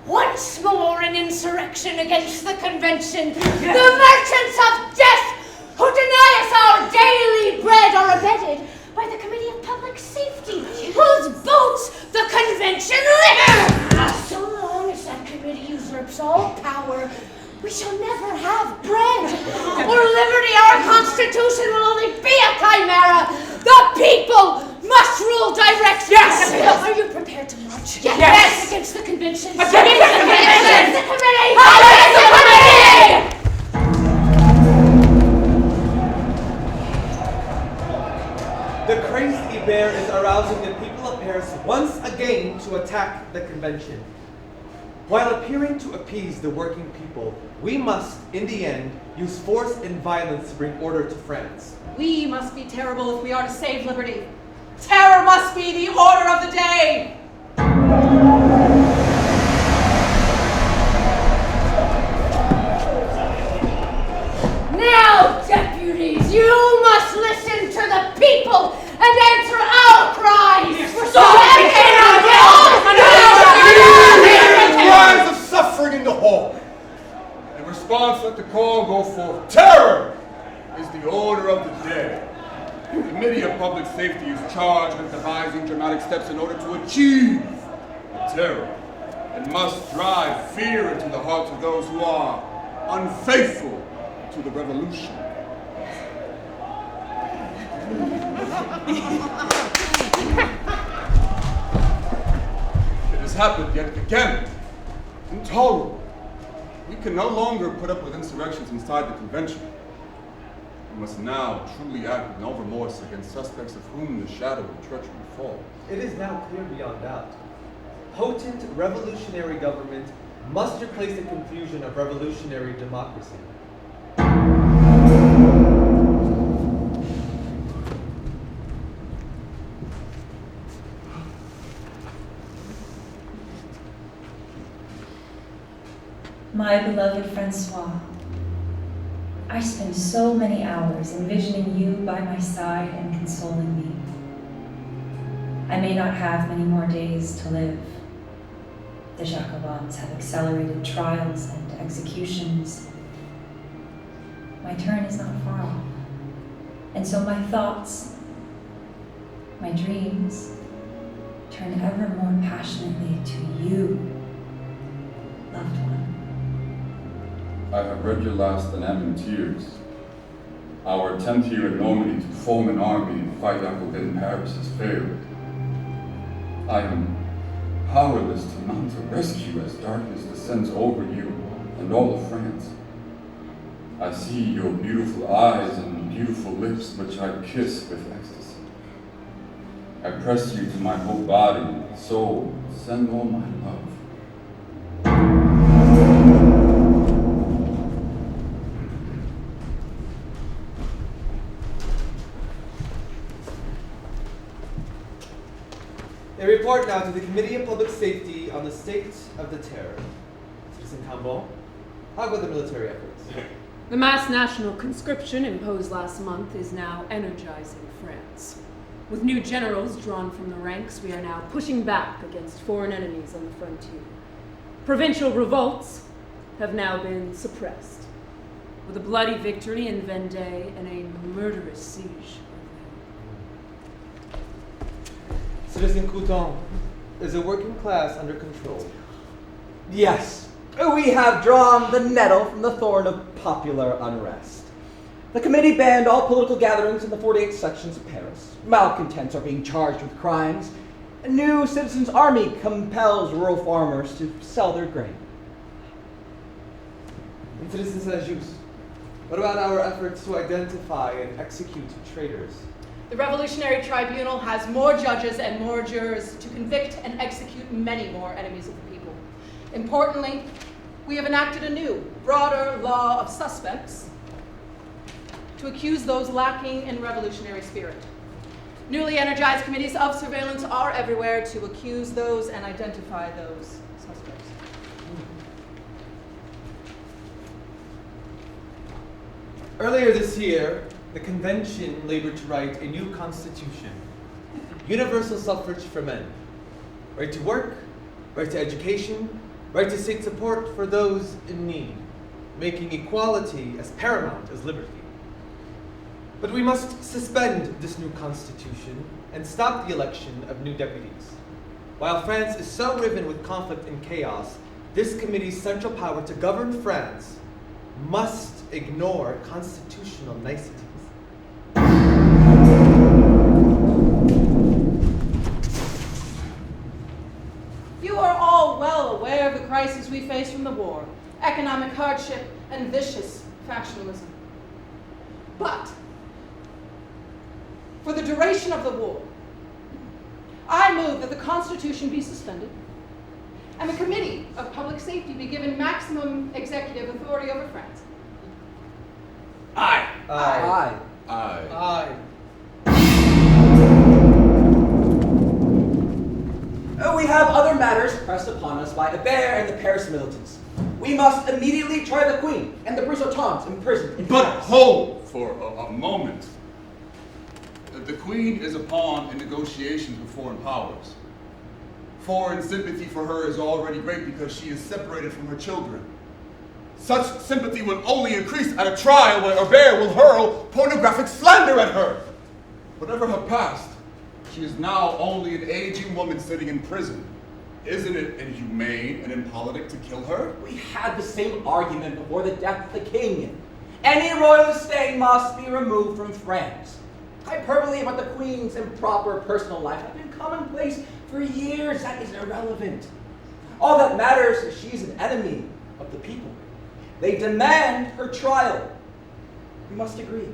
A: Once more an insurrection against the convention. The merchants of death who deny us our daily bread are abetted by the Committee of Public Safety, whose boats the convention litter. So long as that committee usurps all power, we shall never have bread or liberty. Our constitution will only be a chimera. The people must rule directly.
D: Yes!
A: Are you prepared to march?
D: Yes!
A: Against the convention?
D: Against the convention!
A: Against the committee!
D: Against the committee!
E: The crazy bear is arousing the people of Paris once again to attack the convention. While appearing to appease the working people, we must, in the end, use force and violence to bring order to France.
M: We must be terrible if we are to save liberty. Terror must be the order of the day!
A: Now, deputies, you must listen to the people and answer our cries.
I: Cries of suffering in the hall. In response, let the call go forth. Terror is the order of the day. The Committee of Public Safety is charged with devising dramatic steps in order to achieve terror and must drive fear into the hearts of those who are unfaithful to the revolution. It has happened yet again. Intolerable. We can no longer put up with insurrections inside the convention. We must now truly act with no remorse against suspects of whom the shadow of treachery falls.
E: It is now clear beyond doubt. Potent revolutionary government must replace the confusion of revolutionary democracy.
Q: My beloved Francois, I spend so many hours envisioning you by my side and consoling me. I may not have many more days to live. The Jacobins have accelerated trials and executions. My turn is not far off. And so my thoughts, my dreams, turn ever more passionately to you, loved one.
P: I have read your last Anem in tears. Our attempt here at Normandy to form an army and fight Jacobin in Paris has failed. I am powerless to mount a rescue as darkness descends over you and all of France. I see your beautiful eyes and beautiful lips, which I kiss with ecstasy. I press you to my whole body and soul, send all my love.
E: A report now to the Committee of Public Safety on the state of the terror. Citizen Cambon, how about the military efforts?
L: The mass national conscription imposed last month is now energizing France. With new generals drawn from the ranks, we are now pushing back against foreign enemies on the frontier. Provincial revolts have now been suppressed, with a bloody victory in Vendée and a murderous siege.
E: Citizen Couton, is the working class under control?
H: Yes, we have drawn the nettle from the thorn of popular unrest. The committee banned all political gatherings in the 48 sections of Paris. Malcontents are being charged with crimes. A new citizens' army compels rural farmers to sell their grain.
E: And Citizen Saint-Just, what about our efforts to identify and execute traitors?
M: The Revolutionary Tribunal has more judges and more jurors to convict and execute many more enemies of the people. Importantly, we have enacted a new, broader law of suspects to accuse those lacking in revolutionary spirit. Newly energized committees of surveillance are everywhere to accuse those and identify those suspects.
E: Earlier this year, the convention labored to write a new constitution. Universal suffrage for men. Right to work, right to education, right to seek support for those in need, making equality as paramount as liberty. But we must suspend this new constitution and stop the election of new deputies. While France is so riven with conflict and chaos, this committee's central power to govern France must ignore constitutional niceties.
M: You are all well aware of the crisis we face from the war, economic hardship, and vicious factionalism. But, for the duration of the war, I move that the Constitution be suspended and the Committee of Public Safety be given maximum executive authority over France.
H: Aye.
E: Aye.
I: Aye.
E: Aye.
H: We have other matters pressed upon us by Hébert and the Paris militants. We must immediately try the Queen and the Brisotons imprisoned in
I: But
H: Paris.
I: hold for a moment. The Queen is a pawn in negotiations with foreign powers. Foreign sympathy for her is already great because she is separated from her children. Such sympathy will only increase at a trial where Hébert will hurl pornographic slander at her. Whatever her past, she is now only an aging woman sitting in prison. Isn't it inhumane and impolitic to kill her?
H: We had the same argument before the death of the king. Any royal estate must be removed from France. Hyperbole about the Queen's improper personal life has been commonplace for years. That is irrelevant. All that matters is she's an enemy of the people. They demand her trial. We must agree.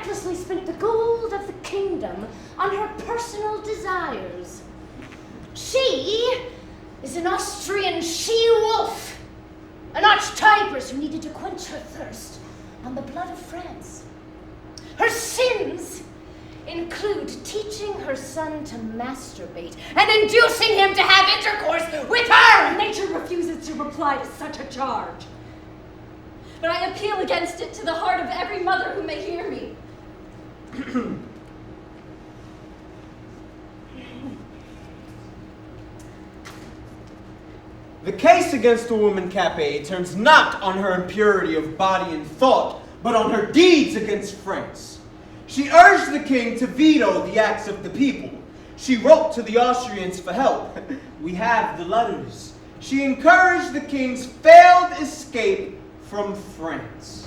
A: recklessly spent the gold of the kingdom on her personal desires. She is an Austrian she-wolf, an arch-tigress who needed to quench her thirst on the blood of France. Her sins include teaching her son to masturbate and inducing him to have intercourse with her.
F: Nature refuses to reply to such a charge. But I appeal against it to the heart of every mother who may hear me.
C: The case against the woman Capet turns not on her impurity of body and thought, but on her deeds against France. She urged the king to veto the acts of the people. She wrote to the Austrians for help. We have the letters. She encouraged the king's failed escape from France.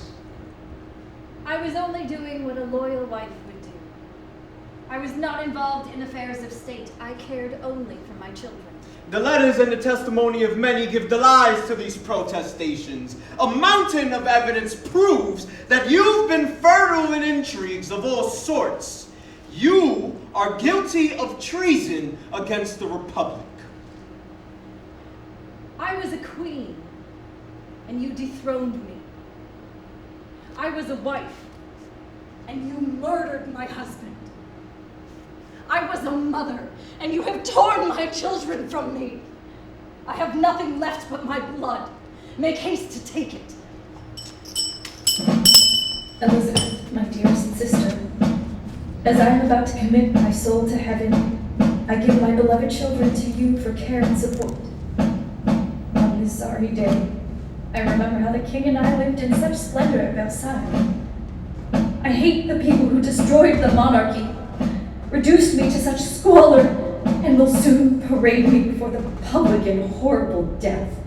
F: I was only doing what a loyal wife would do. I was not involved in affairs of state. I cared only for my children.
C: The letters and the testimony of many give the lies to these protestations. A mountain of evidence proves that you've been fertile in intrigues of all sorts. You are guilty of treason against the Republic.
F: I was a queen, and you dethroned me. I was a wife, and you murdered my husband. I was a mother, and you have torn my children from me. I have nothing left but my blood. Make haste to take it.
Q: Elizabeth, my dearest sister, as I am about to commit my soul to heaven, I give my beloved children to you for care and support. On this sorry day, I remember how the king and I lived in such splendor at Versailles. I hate the people who destroyed the monarchy, reduced me to such squalor, and will soon parade me before the public in horrible death.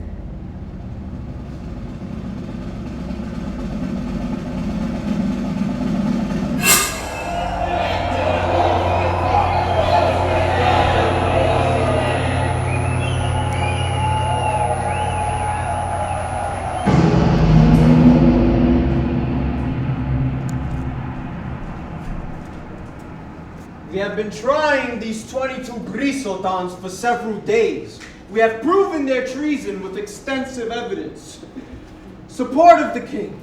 C: We have been trying these 22 Brisotans for several days. We have proven their treason with extensive evidence. Support of the king,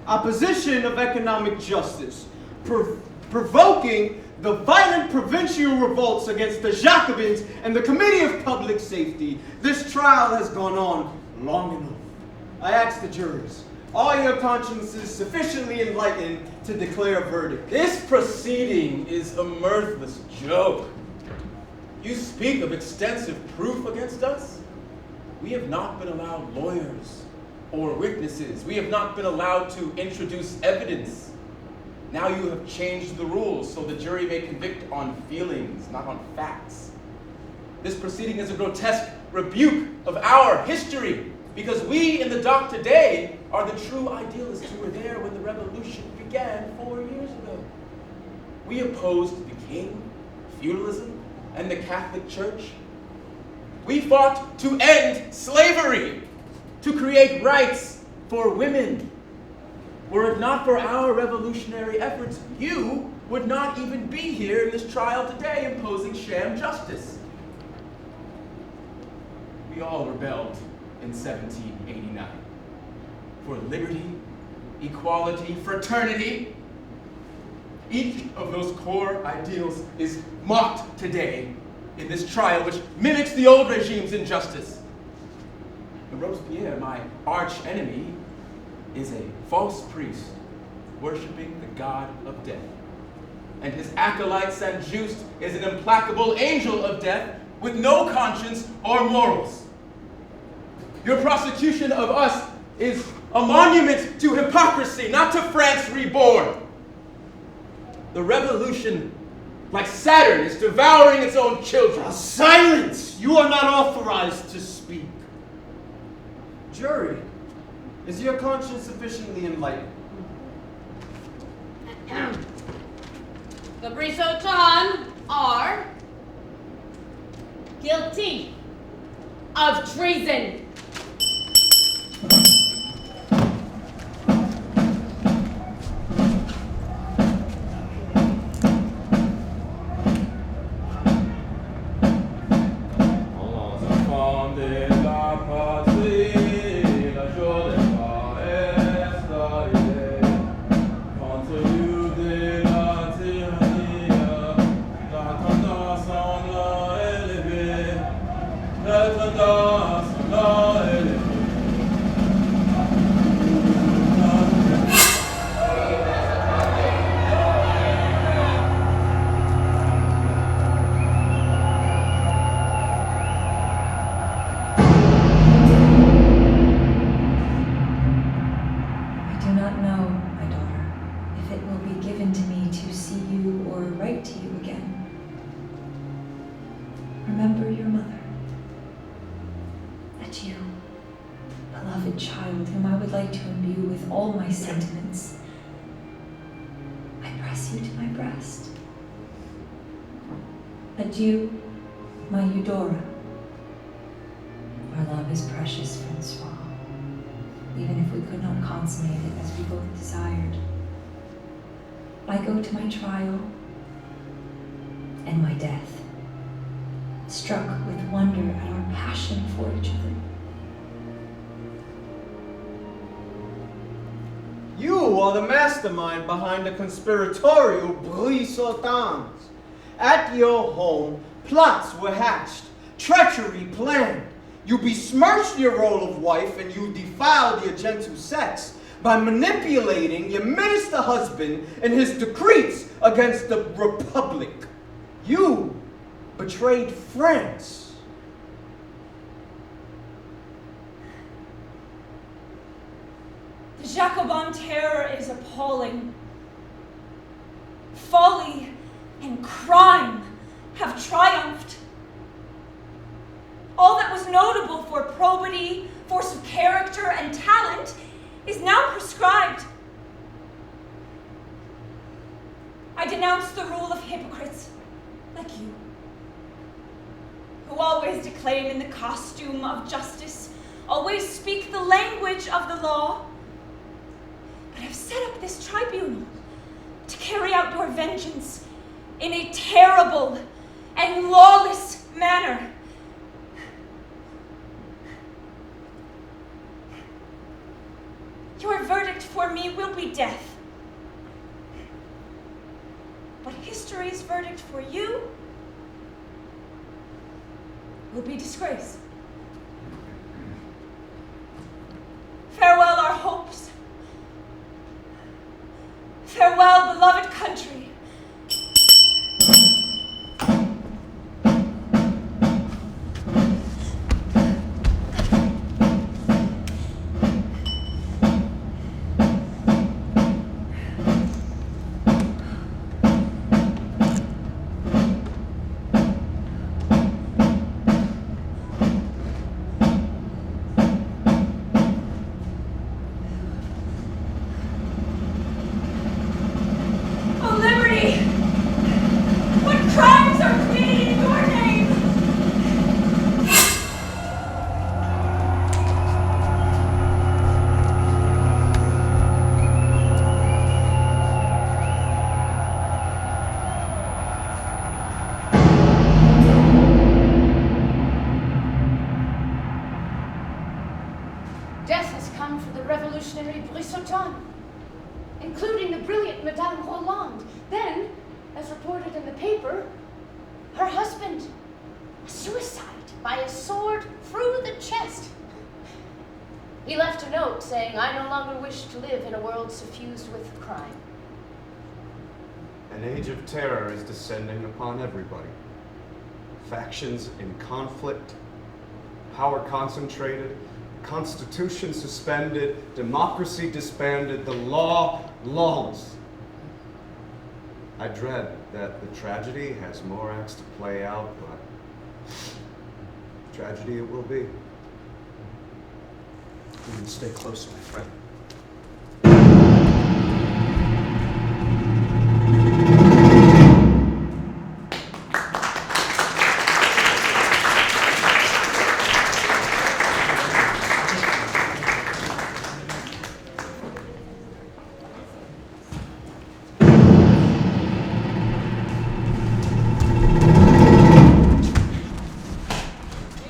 C: opposition of economic justice, provoking the violent provincial revolts against the Jacobins and the Committee of Public Safety. This trial has gone on long enough. I ask the jurors, are your consciences sufficiently enlightened to declare a verdict?
G: This proceeding is a mirthless joke. You speak of extensive proof against us? We have not been allowed lawyers or witnesses. We have not been allowed to introduce evidence. Now you have changed the rules so the jury may convict on feelings, not on facts. This proceeding is a grotesque rebuke of our history, because we in the dock today are the true idealists who were there when the revolution began 4 years ago. We opposed the king, feudalism, and the Catholic Church. We fought to end slavery, to create rights for women. Were it not for our revolutionary efforts, you would not even be here in this trial today imposing sham justice. We all rebelled in 1789 for liberty, equality, fraternity. Each of those core ideals is mocked today in this trial, which mimics the old regime's injustice. And Robespierre, my arch enemy, is a false priest worshiping the god of death. And his acolyte Saint-Just is an implacable angel of death with no conscience or morals. Your prosecution of us is a monument to hypocrisy, not to France reborn. The revolution, like Saturn, is devouring its own children.
C: Silence! You are not authorized to speak. Jury, is your conscience sufficiently enlightened?
A: The Brisotans are guilty of treason.
Q: would like to imbue with all my sentiments, I press you to my breast. Adieu, my Eudora. Our love is precious, Francois, even if we could not consummate it as we both desired. I go to my trial and my death, struck with wonder at our passion for each other.
C: You are the mastermind behind the conspiratorial Brisotans. At your home, plots were hatched, treachery planned. You besmirched your role of wife and you defiled your gentle sex by manipulating your minister husband and his decrees against the Republic. You betrayed France.
F: The Jacobin terror is appalling. Folly and crime have triumphed. All that was notable for probity, force of character, and talent is now prescribed. I denounce the rule of hypocrites like you, who always declaim in the costume of justice, always speak the language of the law, but have set up this tribunal to carry out your vengeance in a terrible and lawless manner. Your verdict for me will be death. But history's verdict for you will be disgrace. Farewell our hopes. Farewell, beloved country.
A: Death has come for the revolutionary Brissotin, including the brilliant Madame Roland. Then, as reported in the paper, her husband, a suicide by a sword through the chest. He left a note saying, "I no longer wish to live in a world suffused with crime."
B: An age of terror is descending upon everybody. Factions in conflict, power concentrated, constitution suspended, democracy disbanded, the law lawless. I dread that the tragedy has more acts to play out, but tragedy it will be. You can stay close, my friend.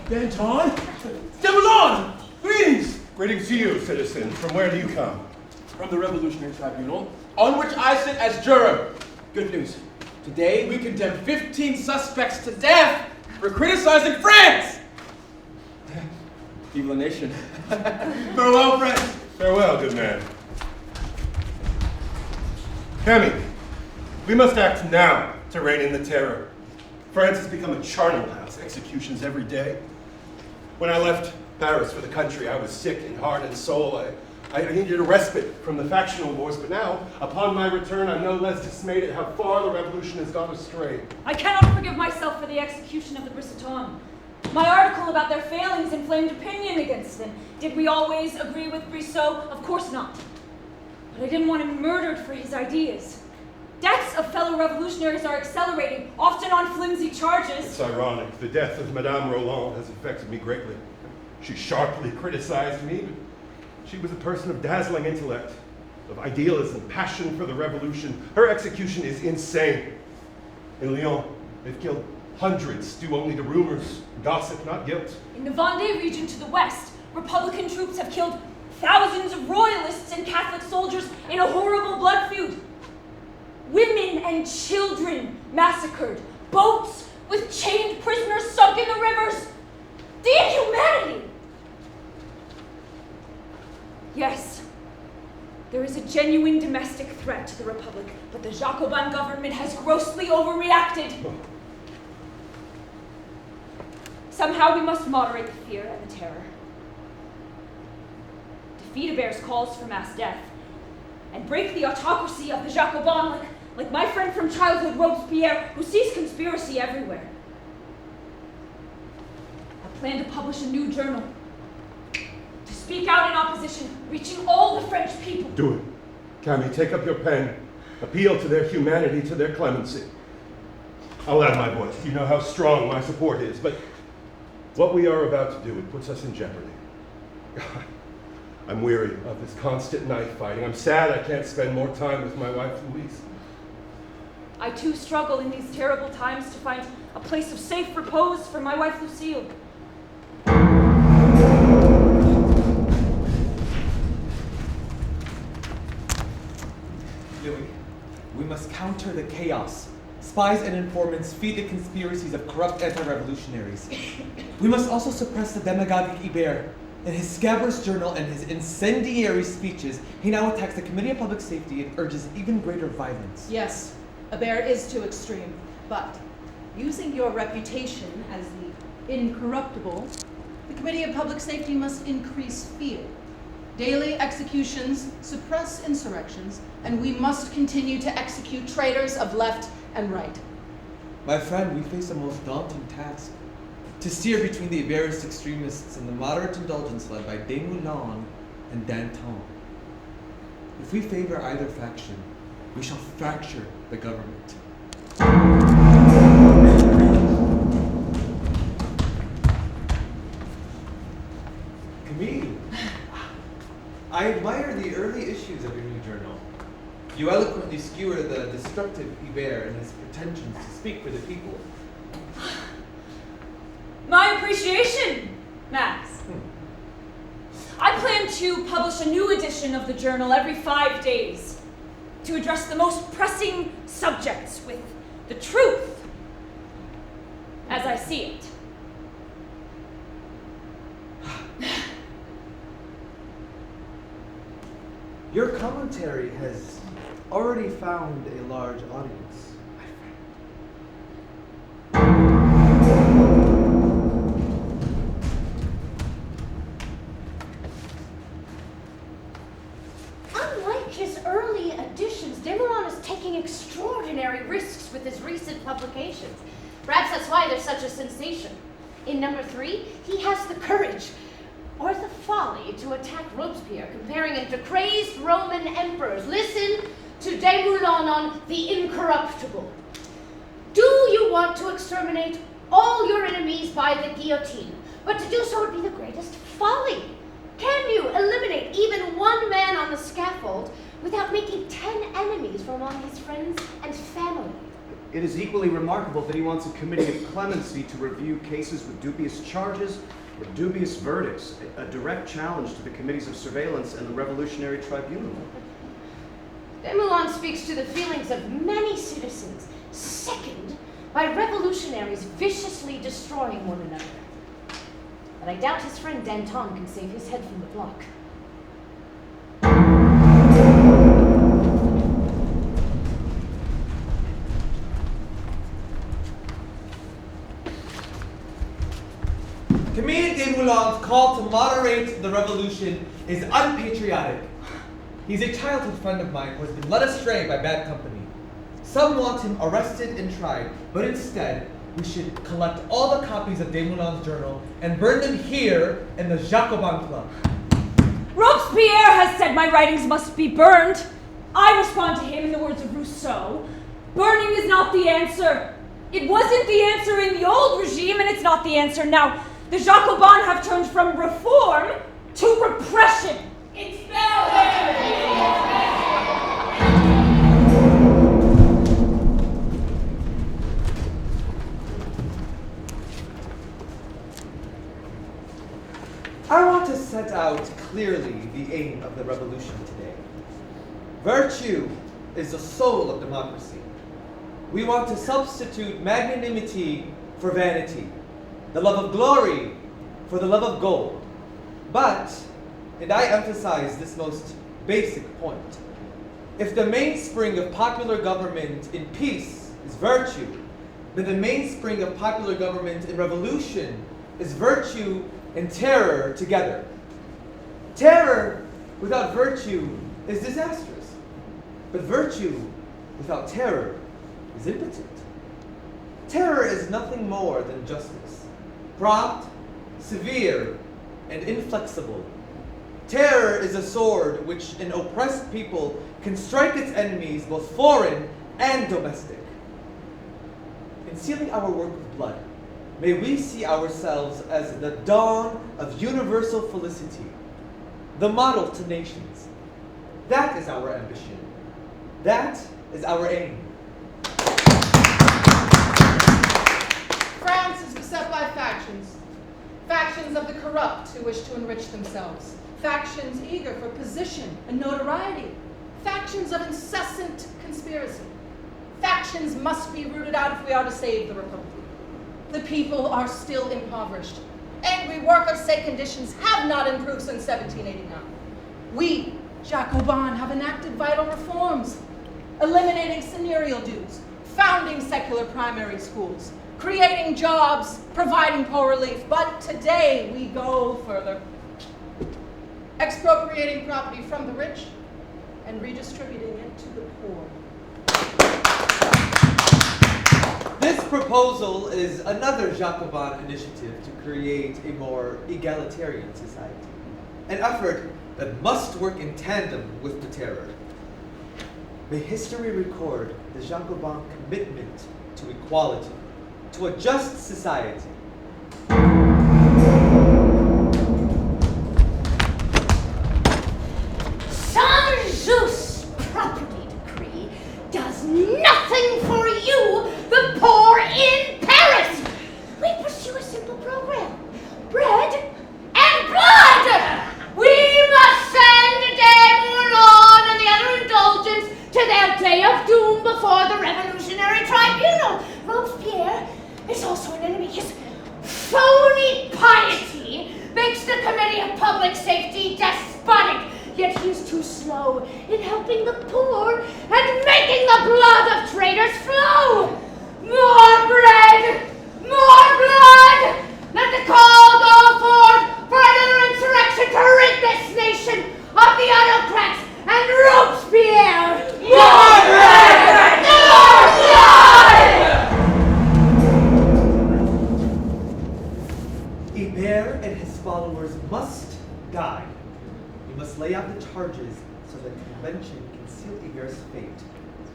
G: Danton? Demoulin! Greetings!
J: Greetings to you, citizen. From where do you come?
G: From the Revolutionary Tribunal, on which I sit as juror. Good news. Today we condemn 15 suspects to death for criticizing France! Evil nation. Farewell, friends.
J: Farewell, good man. Camille, we must act now to rein in the terror. France has become a charnel house, executions every day. When I left Paris for the country, I was sick in heart and soul. I needed a respite from the factional wars, but now, upon my return, I'm no less dismayed at how far the revolution has gone astray.
F: I cannot forgive myself for the execution of the Brissotin. My article about their failings inflamed opinion against him. Did we always agree with Brissot? Of course not. But I didn't want him murdered for his ideas. Deaths of fellow revolutionaries are accelerating, often on flimsy charges.
J: It's ironic. The death of Madame Roland has affected me greatly. She sharply criticized me, but she was a person of dazzling intellect, of idealism, passion for the revolution. Her execution is insane. In Lyon, they've killed hundreds due only to rumors, gossip, not guilt.
F: In the Vendée region to the west, Republican troops have killed thousands of royalists and Catholic soldiers in a horrible blood feud. Women and children massacred. Boats with chained prisoners sunk in the rivers. The inhumanity! Yes, there is a genuine domestic threat to the Republic, but the Jacobin government has grossly overreacted. Somehow we must moderate the fear and the terror. Defeat Hebert's calls for mass death, and break the autocracy of the Jacobins like my friend from childhood, Robespierre, who sees conspiracy everywhere. I plan to publish a new journal, to speak out in opposition, reaching all the French people.
J: Do it. Camille, take up your pen. Appeal to their humanity, to their clemency. I'll add my voice. You know how strong my support is, but what we are about to do, it puts us in jeopardy. I'm weary of this constant knife fighting. I'm sad I can't spend more time with my wife, Louise.
F: I too struggle in these terrible times to find a place of safe repose for my wife, Lucille.
E: Louis, we must counter the chaos. Spies and informants feed the conspiracies of corrupt anti-revolutionaries. We must also suppress the demagogic Hebert. In his scabrous journal and his incendiary speeches, he now attacks the Committee of Public Safety and urges even greater violence.
M: Yes, Hebert is too extreme, but using your reputation as the incorruptible, the Committee of Public Safety must increase fear. Daily executions suppress insurrections, and we must continue to execute traitors of left and right.
E: My friend, we face a most daunting task. To steer between the Hebertist extremists and the moderate indulgence led by Desmoulins and Danton. If we favor either faction, we shall fracture the government. Camille, I admire the early issues of your new journal. You eloquently skewer the destructive Hebert and his pretensions to speak for the people.
F: My appreciation, Max. I plan to publish a new edition of the journal every 5 days to address the most pressing subjects with the truth as I see it.
E: Your commentary has already found a large audience, my
A: Unlike his early editions, Desmoulins is taking extraordinary risks with his recent publications. Perhaps that's why they're such a sensation. In number 3, he has the courage, or the folly, to attack Robespierre, comparing him to crazed Roman emperors. Listen to Desmoulins on the incorruptible. Do you want to exterminate all your enemies by the guillotine? But to do so would be the greatest folly. Can you eliminate even one man on the scaffold without making 10 enemies from among his friends and family?
B: It is equally remarkable that he wants a committee of clemency to review cases with dubious charges or dubious verdicts, a direct challenge to the committees of surveillance and the Revolutionary Tribunal.
A: Desmoulins speaks to the feelings of many citizens, sickened by revolutionaries viciously destroying one another. But I doubt his friend Danton can save his head from the block.
E: Camille Desmoulins' call to moderate the revolution is unpatriotic. He's a childhood friend of mine who has been led astray by bad company. Some want him arrested and tried, but instead, we should collect all the copies of Desmoulins' journal and burn them here in the Jacobin Club.
F: Robespierre has said my writings must be burned. I respond to him in the words of Rousseau. Burning is not the answer. It wasn't the answer in the old regime, and it's not the answer now. The Jacobins have turned from reform to repression. Expel them!
E: I want to set out clearly the aim of the revolution today. Virtue is the soul of democracy. We want to substitute magnanimity for vanity, the love of glory for the love of gold. But, and I emphasize this most basic point, if the mainspring of popular government in peace is virtue, then the mainspring of popular government in revolution is virtue and terror together. Terror without virtue is disastrous, but virtue without terror is impotent. Terror is nothing more than justice, prompt, severe, and inflexible. Terror is a sword which an oppressed people can strike its enemies, both foreign and domestic. In sealing our work with blood, may we see ourselves as the dawn of universal felicity, the model to nations. That is our ambition. That is our aim.
M: France is beset by factions. Factions of the corrupt who wish to enrich themselves. Factions eager for position and notoriety. Factions of incessant conspiracy. Factions must be rooted out if we are to save the Republic. The people are still impoverished. Angry workers' conditions have not improved since 1789. We, Jacobins, have enacted vital reforms, eliminating seigneurial dues, founding secular primary schools, creating jobs, providing poor relief. But today we go further, expropriating property from the rich and redistributing it to the poor.
E: This proposal is another Jacobin initiative to create a more egalitarian society, an effort that must work in tandem with the terror. May history record the Jacobin commitment to equality, to a just society.
A: Saint-Just property decree does nothing for you, the poor in Paris. We pursue a simple program: bread and blood. We must send Desmoulins and the other indulgents to their day of doom before the Revolutionary Tribunal. Robespierre is also an enemy. His phony piety makes the Committee of Public Safety despotic, yet he is too slow in helping the poor and making the blood of traitors flow. More bread! More blood! Let the call go forth for another insurrection to rid this nation of the autocrats and Robespierre! More bread! More blood!
E: Hébert and his followers must die. We must lay out the charges so that the convention can seal Hébert's fate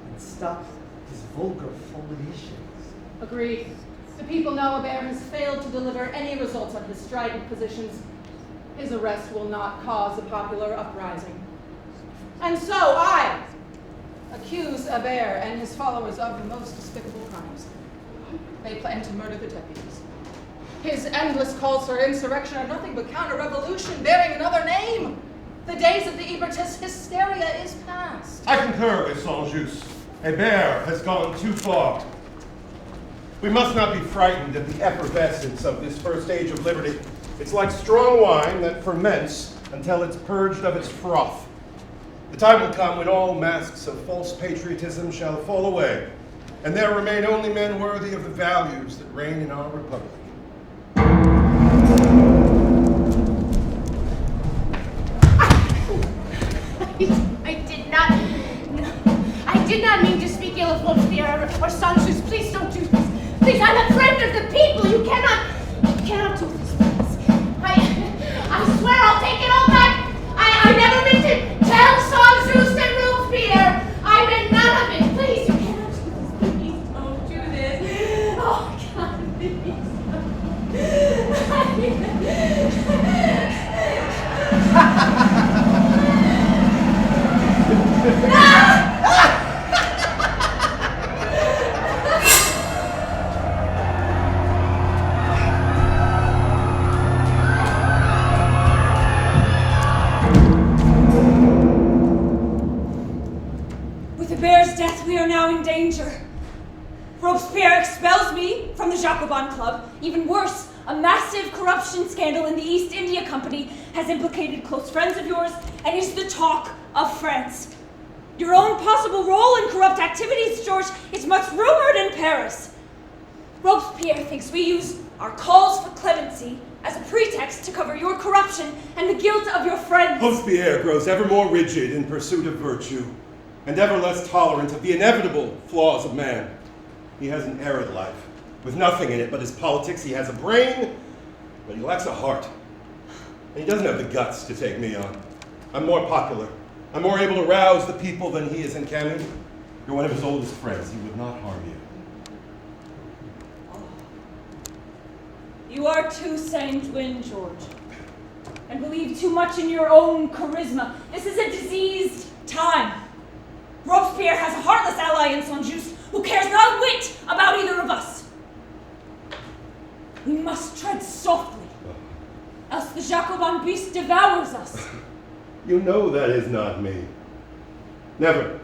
E: and stop his vulgar fulminations.
M: Agreed. The people know Hébert has failed to deliver any results on his strident positions. His arrest will not cause a popular uprising. And so I accuse Hébert and his followers of the most despicable crimes. They plan to murder the deputies. His endless calls for insurrection are nothing but counter-revolution bearing another name. The days of the Hébertist hysteria is past.
J: I concur with Saint-Just. Hébert has gone too far. We must not be frightened at the effervescence of this first age of liberty. It's like strong wine that ferments until it's purged of its froth. The time will come when all masks of false patriotism shall fall away, and there remain only men worthy of the values that reign in our republic.
A: I did not mean to speak ill of Robespierre or Saint-Just. Please don't do this. Please, I'm a friend of the people. You cannot do this, please. I swear I'll take it all back. I never meant to tell Saint-Just and Robespierre. I meant none of it. Please, you cannot do this. Please don't do this. Oh, God, please.
F: With the bear's death, we are now in danger. Robespierre expels me from the Jacobin Club. Even worse, a massive corruption scandal in the East India Company has implicated close friends of yours and is the talk of France. Your own possible role in corrupt activities, George, is much rumored in Paris. Robespierre thinks we use our calls for clemency as a pretext to cover your corruption and the guilt of your friends.
J: Robespierre grows ever more rigid in pursuit of virtue, and ever less tolerant of the inevitable flaws of man. He has an arid life, with nothing in it but his politics. He has a brain, but he lacks a heart. And he doesn't have the guts to take me on. I'm more popular. I'm more able to rouse the people than he is in Camille. You're one of his oldest friends. He would not harm you.
F: You are too sanguine, George, and believe too much in your own charisma. This is a diseased time. Robespierre has a heartless ally in Saint-Just who cares not a whit about either of us. We must tread softly, else the Jacobin beast devours us.
J: You know that is not me. Never.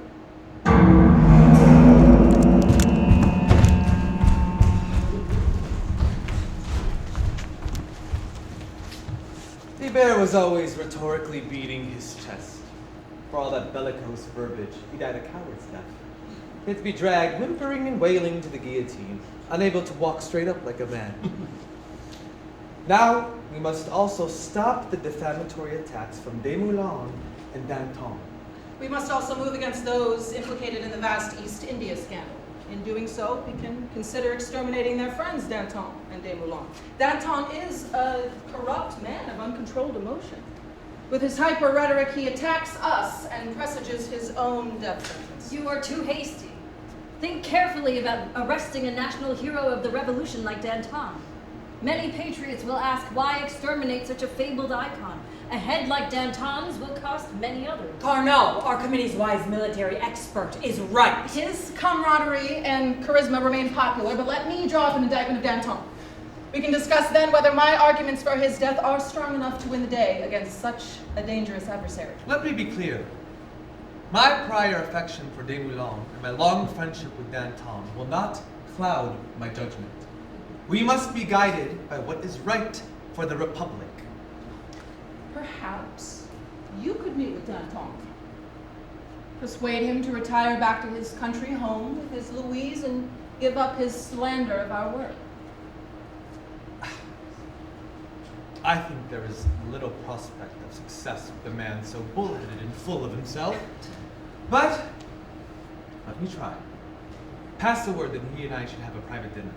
E: The bear was always rhetorically beating his chest. For all that bellicose verbiage, he died a coward's death. He had to be dragged whimpering and wailing to the guillotine, unable to walk straight up like a man. Now, we must also stop the defamatory attacks from Desmoulins and Danton.
M: We must also move against those implicated in the vast East India scandal. In doing so, we can consider exterminating their friends, Danton and Desmoulins. Danton is a corrupt man of uncontrolled emotion. With his hyper rhetoric, he attacks us and presages his own death sentence.
K: You are too hasty. Think carefully about arresting a national hero of the revolution like Danton. Many patriots will ask why exterminate such a fabled icon. A head like Danton's will cost many others.
D: Carnot, our committee's wise military expert, is right.
M: His camaraderie and charisma remain popular, but let me draw up an indictment of Danton. We can discuss then whether my arguments for his death are strong enough to win the day against such a dangerous adversary.
E: Let me be clear. My prior affection for Desmoulins and my long friendship with Danton will not cloud my judgment. We must be guided by what is right for the Republic.
M: Perhaps you could meet with Danton. Persuade him to retire back to his country home with his Louise and give up his slander of our work.
E: I think there is little prospect of success with a man so bullheaded and full of himself. But let me try. Pass the word that he and I should have a private dinner.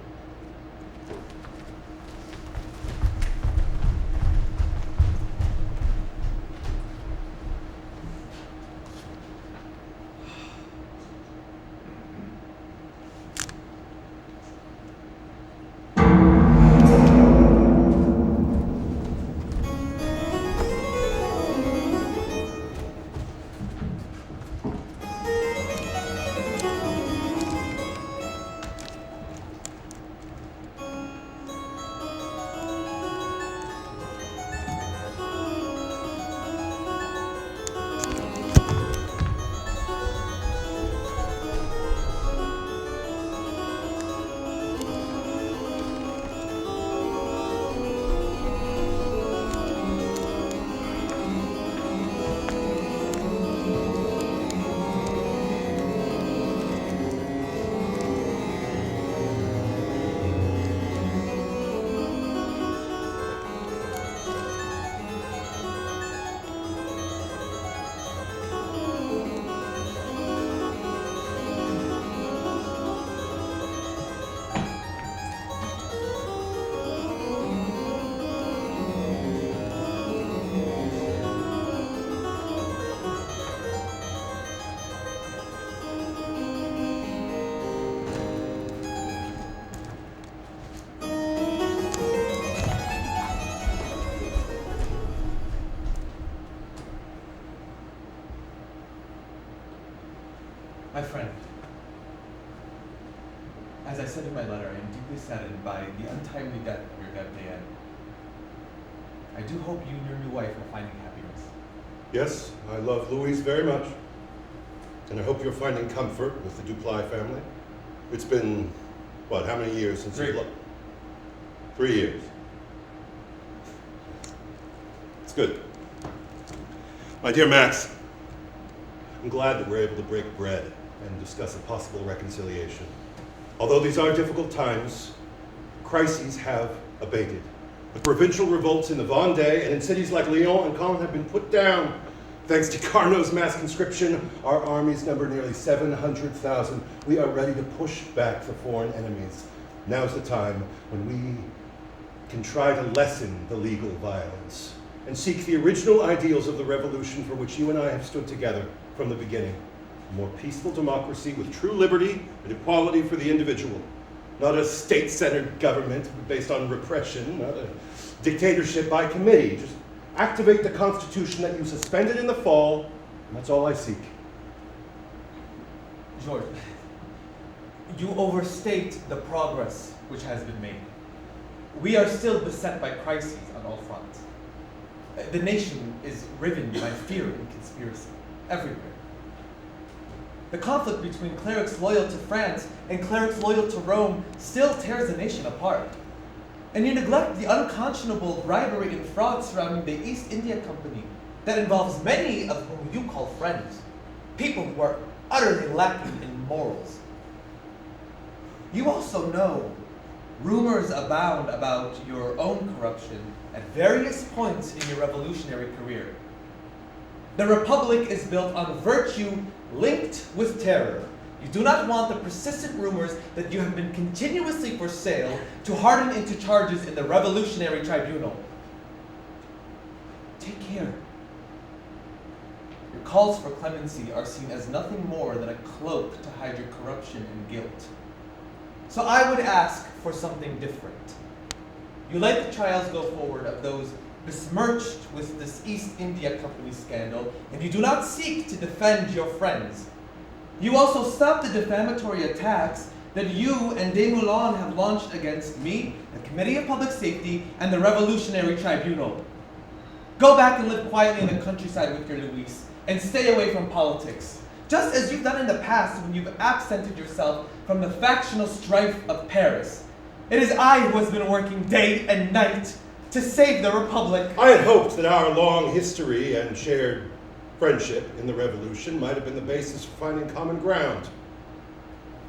N: My friend, as I said in my letter, I am deeply saddened by the untimely death of your Diane. I do hope you and your new wife are finding happiness.
J: Yes, I love Louise very much. And I hope you're finding comfort with the Dupli family. It's been, what, how many years since
N: 3.
J: 3 years. It's good. My dear Max, I'm glad that we're able to break bread and discuss a possible reconciliation. Although these are difficult times, crises have abated. The provincial revolts in the Vendée and in cities like Lyon and Caen have been put down. Thanks to Carnot's mass conscription, our armies number nearly 700,000. We are ready to push back the foreign enemies. Now's the time when we can try to lessen the legal violence and seek the original ideals of the revolution for which you and I have stood together from the beginning. A more peaceful democracy with true liberty and equality for the individual. Not a state-centered government based on repression, not a dictatorship by committee. Just activate the Constitution that you suspended in the fall, and that's all I seek.
N: George, you overstate the progress which has been made. We are still beset by crises on all fronts. The nation is riven by fear and conspiracy everywhere. The conflict between clerics loyal to France and clerics loyal to Rome still tears the nation apart. And you neglect the unconscionable bribery and fraud surrounding the East India Company that involves many of whom you call friends, people who are utterly lacking in morals. You also know rumors abound about your own corruption at various points in your revolutionary career. The Republic is built on virtue linked with terror. You do not want the persistent rumors that you have been continuously for sale to harden into charges in the Revolutionary Tribunal. Take care. Your calls for clemency are seen as nothing more than a cloak to hide your corruption and guilt. So I would ask for something different. You let the trials go forward of those besmirched with this East India Company scandal, and you do not seek to defend your friends. You also stop the defamatory attacks that you and Desmoulins have launched against me, the Committee of Public Safety, and the Revolutionary Tribunal. Go back and live quietly in the countryside with your Louise, and stay away from politics, just as you've done in the past when you've absented yourself from the factional strife of Paris. It is I who has been working day and night to save the Republic.
J: I had hoped that our long history and shared friendship in the Revolution might have been the basis for finding common ground.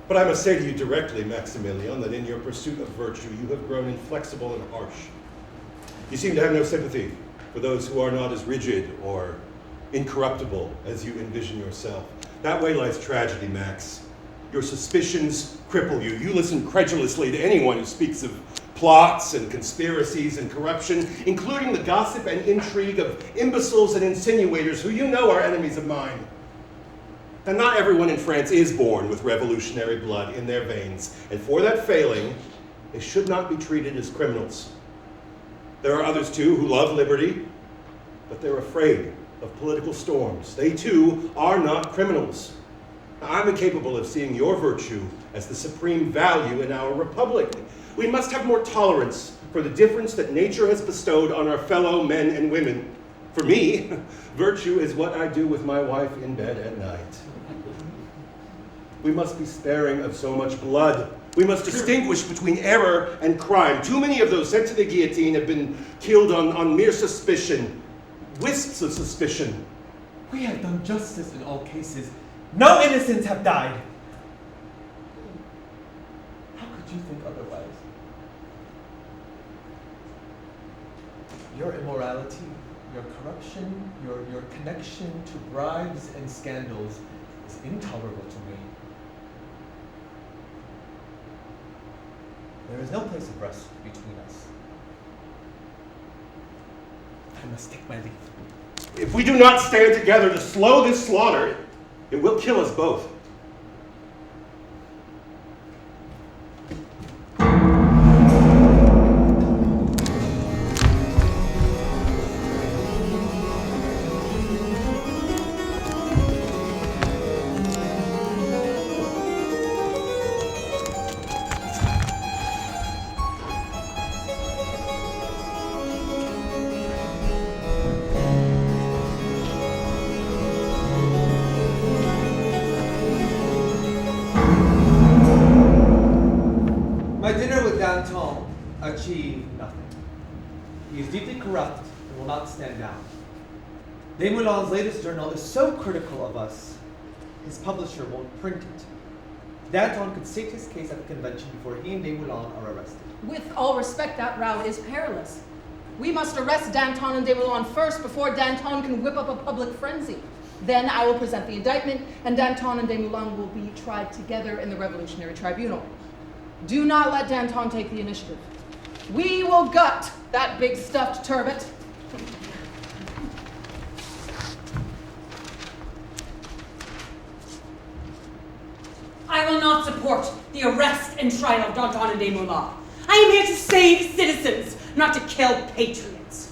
J: But I must say to you directly, Maximilian, that in your pursuit of virtue, you have grown inflexible and harsh. You seem to have no sympathy for those who are not as rigid or incorruptible as you envision yourself. That way lies tragedy, Max. Your suspicions cripple you. You listen credulously to anyone who speaks of plots and conspiracies and corruption, including the gossip and intrigue of imbeciles and insinuators who you know are enemies of mine. And not everyone in France is born with revolutionary blood in their veins, and for that failing, they should not be treated as criminals. There are others too who love liberty, but they're afraid of political storms. They too are not criminals. I'm incapable of seeing your virtue as the supreme value in our republic. We must have more tolerance for the difference that nature has bestowed on our fellow men and women. For me, virtue is what I do with my wife in bed at night. We must be sparing of so much blood. We must distinguish between error and crime. Too many of those sent to the guillotine have been killed on mere suspicion, wisps of suspicion.
N: We have done justice in all cases. No innocents have died. How could you think otherwise? Your immorality, your corruption, your connection to bribes and scandals is intolerable to me. There is no place of rest between us. I must take my leave.
J: If we do not stand together to slow this slaughter, it will kill us both.
E: achieve nothing. He is deeply corrupt and will not stand down. Desmoulins' latest journal is so critical of us, his publisher won't print it. Danton could state his case at the convention before he and Desmoulins are arrested.
M: With all respect, that route is perilous. We must arrest Danton and Desmoulins first before Danton can whip up a public frenzy. Then I will present the indictment, and Danton and Desmoulins will be tried together in the Revolutionary Tribunal. Do not let Danton take the initiative. We will gut that big stuffed turbot.
D: I will not support the arrest and trial of Danton and Desmoulins. I am here to save citizens, not to kill patriots.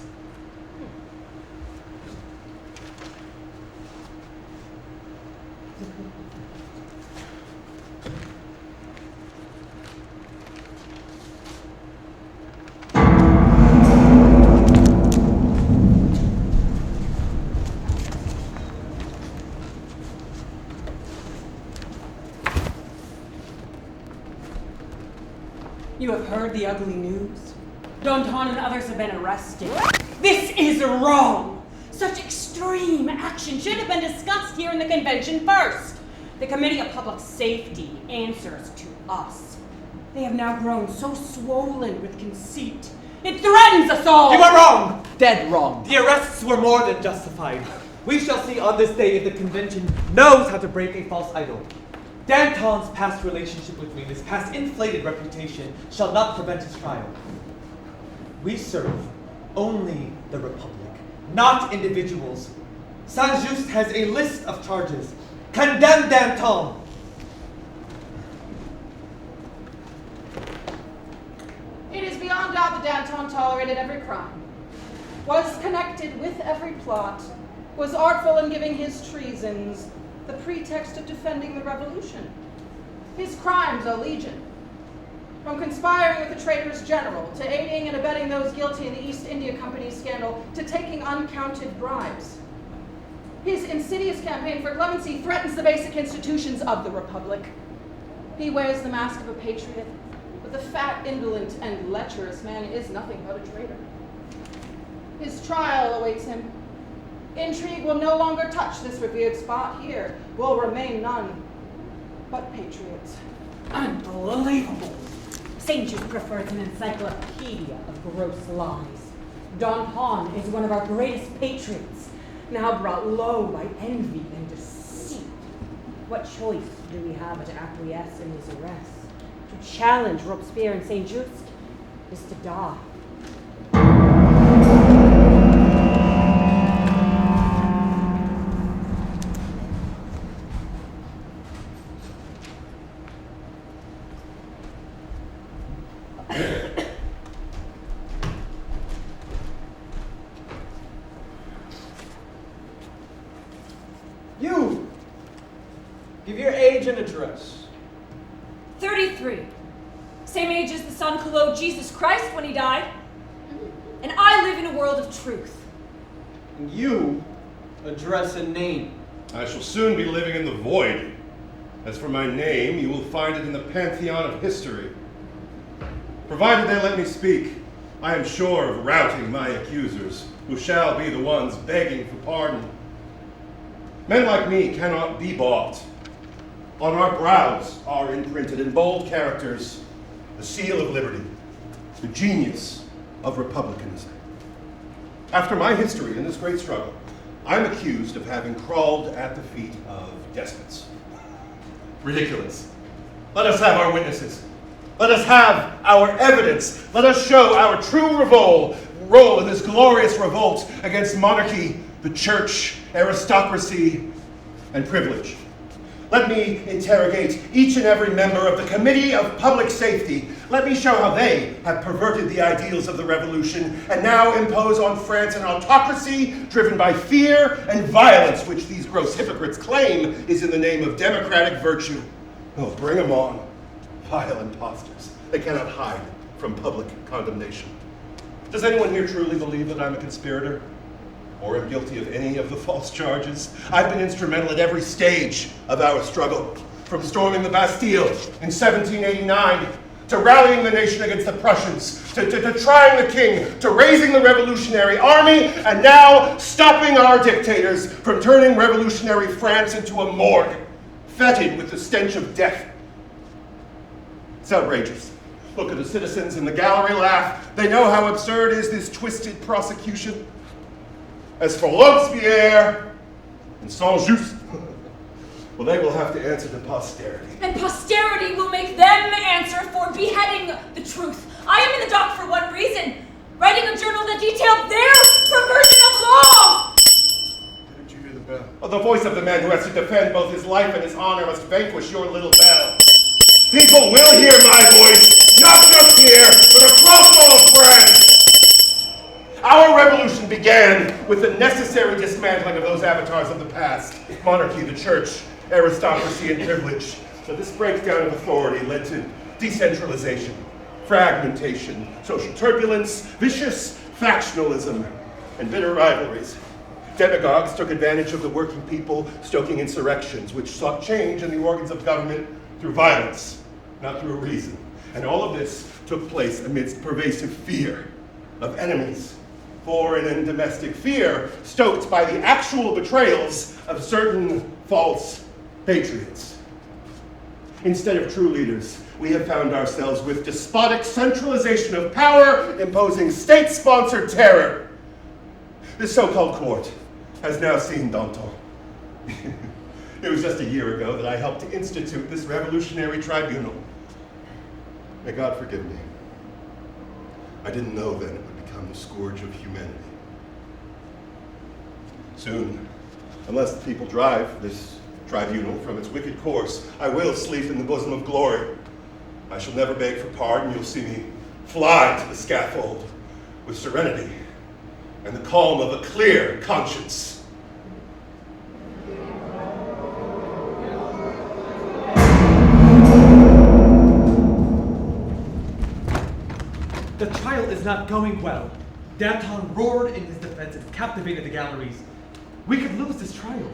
D: You have heard the ugly news. Danton and others have been arrested. This is wrong. Such extreme action should have been discussed here in the convention first. The Committee of Public Safety answers to us. They have now grown so swollen with conceit. It threatens us all.
E: You are wrong! Dead wrong. The arrests were more than justified. We shall see on this day if the convention knows how to break a false idol. Danton's past relationship with me, his past inflated reputation, shall not prevent his trial. We serve only the Republic, not individuals. Saint-Just has a list of charges. Condemn Danton!
M: It is beyond doubt that Danton tolerated every crime, was connected with every plot, was artful in giving his treasons the pretext of defending the revolution. His crimes are legion. From conspiring with the traitors general, to aiding and abetting those guilty in the East India Company scandal, to taking uncounted bribes. His insidious campaign for clemency threatens the basic institutions of the Republic. He wears the mask of a patriot, but the fat, indolent, and lecherous man is nothing but a traitor. His trial awaits him. Intrigue will no longer touch this revered spot. Here will remain none but patriots.
D: Unbelievable. Saint-Just prefers an encyclopedia of gross lies. Danton is one of our greatest patriots, now brought low by envy and deceit. What choice do we have but to acquiesce in his arrest? To challenge Robespierre and Saint-Just is to die.
C: You! Give your age and address.
F: 33. Same age as the sans-culotte Jesus Christ when he died. And I live in a world of truth.
C: And you, address and name.
J: I shall soon be living in the void. As for my name, you will find it in the pantheon of history. Provided they let me speak, I am sure of routing my accusers, who shall be the ones begging for pardon. Men like me cannot be bought. On our brows are imprinted in bold characters the seal of liberty, the genius of republicanism. After my history in this great struggle, I'm accused of having crawled at the feet of despots. Ridiculous. Let us have our witnesses. Let us have our evidence. Let us show our true role in this glorious revolt against monarchy, the church, aristocracy, and privilege. Let me interrogate each and every member of the Committee of Public Safety. Let me show how they have perverted the ideals of the revolution and now impose on France an autocracy driven by fear and violence, which these gross hypocrites claim is in the name of democratic virtue. Oh, bring them on, vile imposters. They cannot hide from public condemnation. Does anyone here truly believe that I'm a conspirator? Or am guilty of any of the false charges? I've been instrumental at every stage of our struggle, from storming the Bastille in 1789 to rallying the nation against the Prussians, to trying the king, to raising the revolutionary army, and now stopping our dictators from turning revolutionary France into a morgue, fetid with the stench of death. It's outrageous. Look at the citizens in the gallery, laugh. They know how absurd is this twisted prosecution. As for Robespierre and Saint-Just, well, they will have to answer to posterity.
F: And posterity will make them answer for beheading the truth. I am in the dock for one reason, writing a journal that detailed their perversion of law.
J: Didn't you hear the bell? Oh, the voice of the man who has to defend both his life and his honor must vanquish your little bell. People will hear my voice, not just here, but across all of France. Our revolution began with the necessary dismantling of those avatars of the past: monarchy, the church, aristocracy, and privilege. But this breakdown of authority led to decentralization, fragmentation, social turbulence, vicious factionalism, and bitter rivalries. Demagogues took advantage of the working people, stoking insurrections, which sought change in the organs of government through violence, not through reason. And all of this took place amidst pervasive fear of enemies, foreign and domestic fear, stoked by the actual betrayals of certain false patriots. Instead of true leaders, we have found ourselves with despotic centralization of power, imposing state-sponsored terror. This so-called court has now seen Danton. It was just a year ago that I helped to institute this revolutionary tribunal. May God forgive me. I didn't know then it would become the scourge of humanity. Soon, unless the people drive this tribunal from its wicked course, I will sleep in the bosom of glory. I shall never beg for pardon. You'll see me fly to the scaffold with serenity and the calm of a clear conscience.
E: The trial is not going well. Danton roared in his defense and captivated the galleries. We could lose this trial.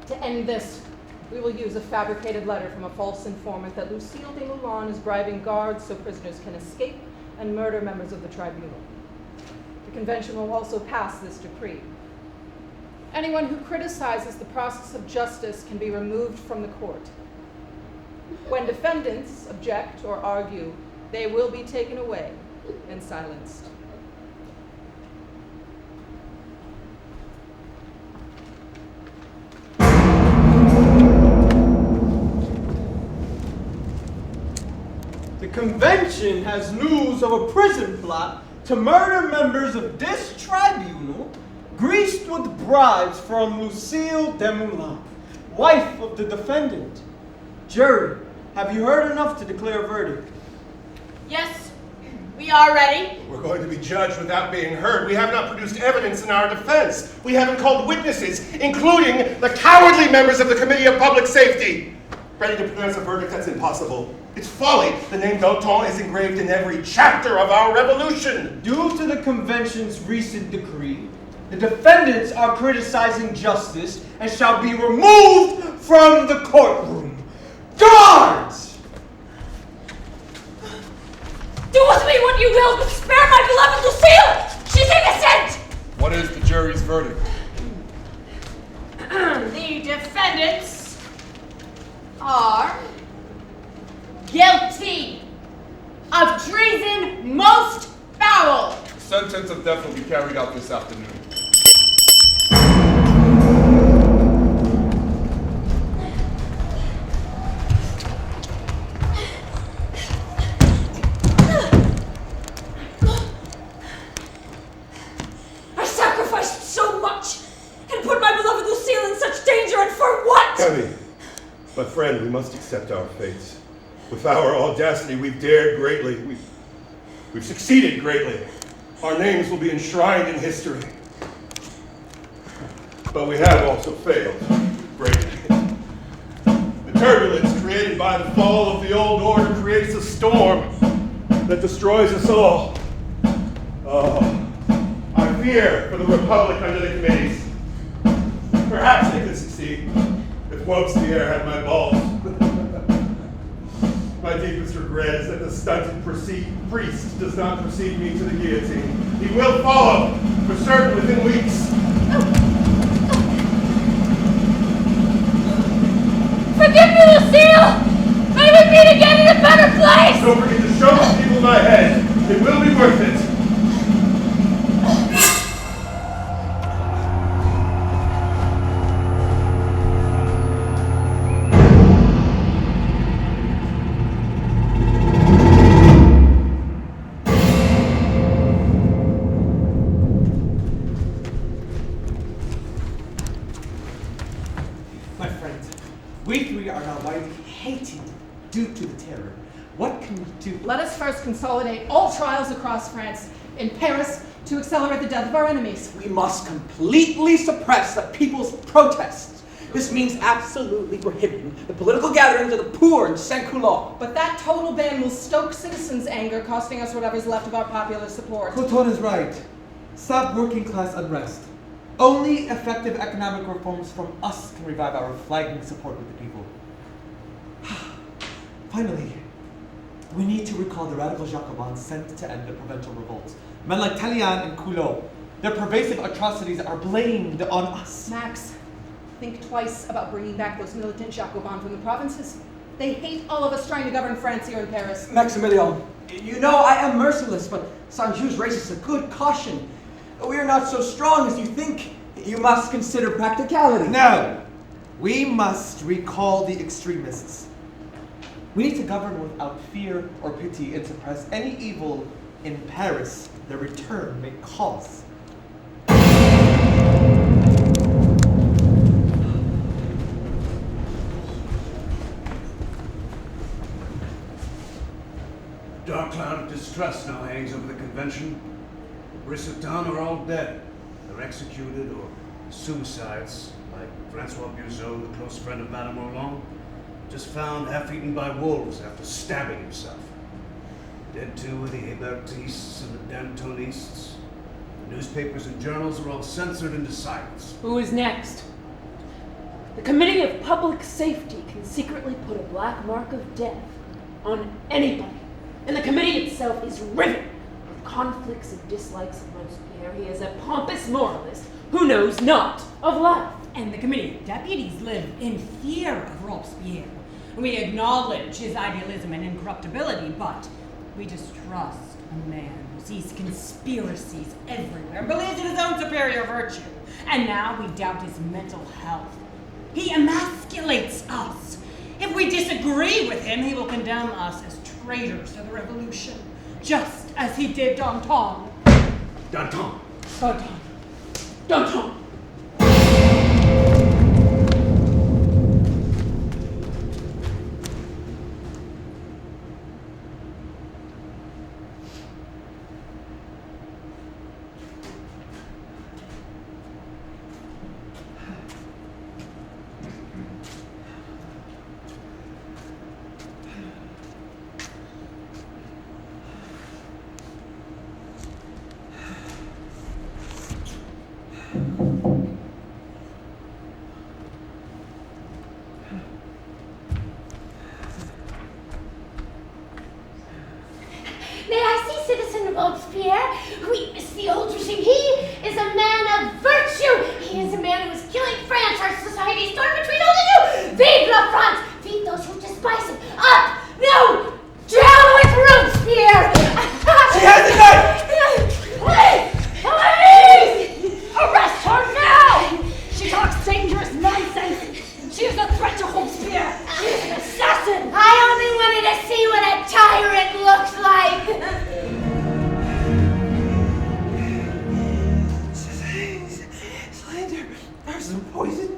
M: To end this, we will use a fabricated letter from a false informant that Lucille de Moulin is bribing guards so prisoners can escape and murder members of the tribunal. The convention will also pass this decree. Anyone who criticizes the process of justice can be removed from the court. When defendants object or argue, they will be taken away and silenced.
C: The convention has news of a prison plot to murder members of this tribunal, greased with bribes from Lucille de Moulin, wife of the defendant. Jury, have you heard enough to declare a verdict?
A: Yes, we are ready.
J: We're going to be judged without being heard. We have not produced evidence in our defense. We haven't called witnesses, including the cowardly members of the Committee of Public Safety. Ready to pronounce a verdict? That's impossible. It's folly. The name Danton is engraved in every chapter of our revolution.
C: Due to the convention's recent decree, the defendants are criticizing justice and shall be removed from the courtroom. Guards!
F: Do with me what you will, but spare my beloved Lucille! She's innocent!
P: What is the jury's verdict?
A: The defendants are guilty of treason most foul.
P: Sentence of death will be carried out this afternoon.
F: I sacrificed so much and put my beloved Lucille in such danger, and for what?
J: Emmy, my friend, we must accept our fates. With our audacity, we've dared greatly. We've succeeded greatly. Our names will be enshrined in history. But we have also failed greatly. The turbulence created by the fall of the old order creates a storm that destroys us all. Oh, I fear for the Republic under the committees. Perhaps they could succeed if Robespierre had my balls. My deepest regret is that the stunted priest does not precede me to the guillotine. He will follow, for certain, within weeks.
A: Forgive me, Lucille! May we meet again in a better place!
J: Don't forget to show the people my head. It will be worth it.
E: My friend, we three are now widely hated due to the terror. What can we do?
M: Let us first consolidate all trials across France, in Paris, to accelerate the death of our enemies.
H: We must completely suppress the people's protests. This means absolutely prohibiting the political gatherings of the poor in Saint-Culotte.
M: But that total ban will stoke citizens' anger, costing us whatever's left of our popular support.
E: Cloton is right. Stop working class unrest. Only effective economic reforms from us can revive our flagging support with the people. Finally, we need to recall the radical Jacobins sent to end the provincial revolts. Men like Tallien and Coulot. Their pervasive atrocities are blamed on us.
M: Max, think twice about bringing back those militant Jacobins from the provinces. They hate all of us trying to govern France here in Paris.
H: Maximilian, you know I am merciless, but Saint-Just raises a good caution. We are not so strong as you think. You must consider practicality.
E: No! We must recall the extremists. We need to govern without fear or pity and suppress any evil in Paris their return may cause.
O: Dark cloud of distrust now hangs over the convention. The Brissotins are all dead. They're executed or suicides, like Francois Buzeau, the close friend of Madame Roland, just found half-eaten by wolves after stabbing himself. Dead too are the Hébertists and the Dantonists. The newspapers and journals are all censored into silence.
L: Who is next? The Committee of Public Safety can secretly put a black mark of death on anybody. And the committee itself is riven with conflicts and dislikes of Robespierre. He is a pompous moralist who knows not of life.
D: And the committee of deputies live in fear of Robespierre. We acknowledge his idealism and incorruptibility, but we distrust a man who sees conspiracies everywhere and believes in his own superior virtue. And now we doubt his mental health. He emasculates us. If we disagree with him, he will condemn us as traitors to the revolution, just as he did Danton.
O: Danton!
L: Danton! Danton!
A: May I see Citizen Robespierre? We miss the old regime. He is a man of virtue. He is a man who is killing France. Our society is torn between old and new. Vive la France! Vive those who despise him. Up! No! Down with Robespierre!
H: She has a knife!
A: Please! Please! Arrest her now! She talks dangerous nonsense. She is a threat to Robespierre. She is an assassin. I only wanted to see what a tyrant looks like.
H: Slander, arson, poison,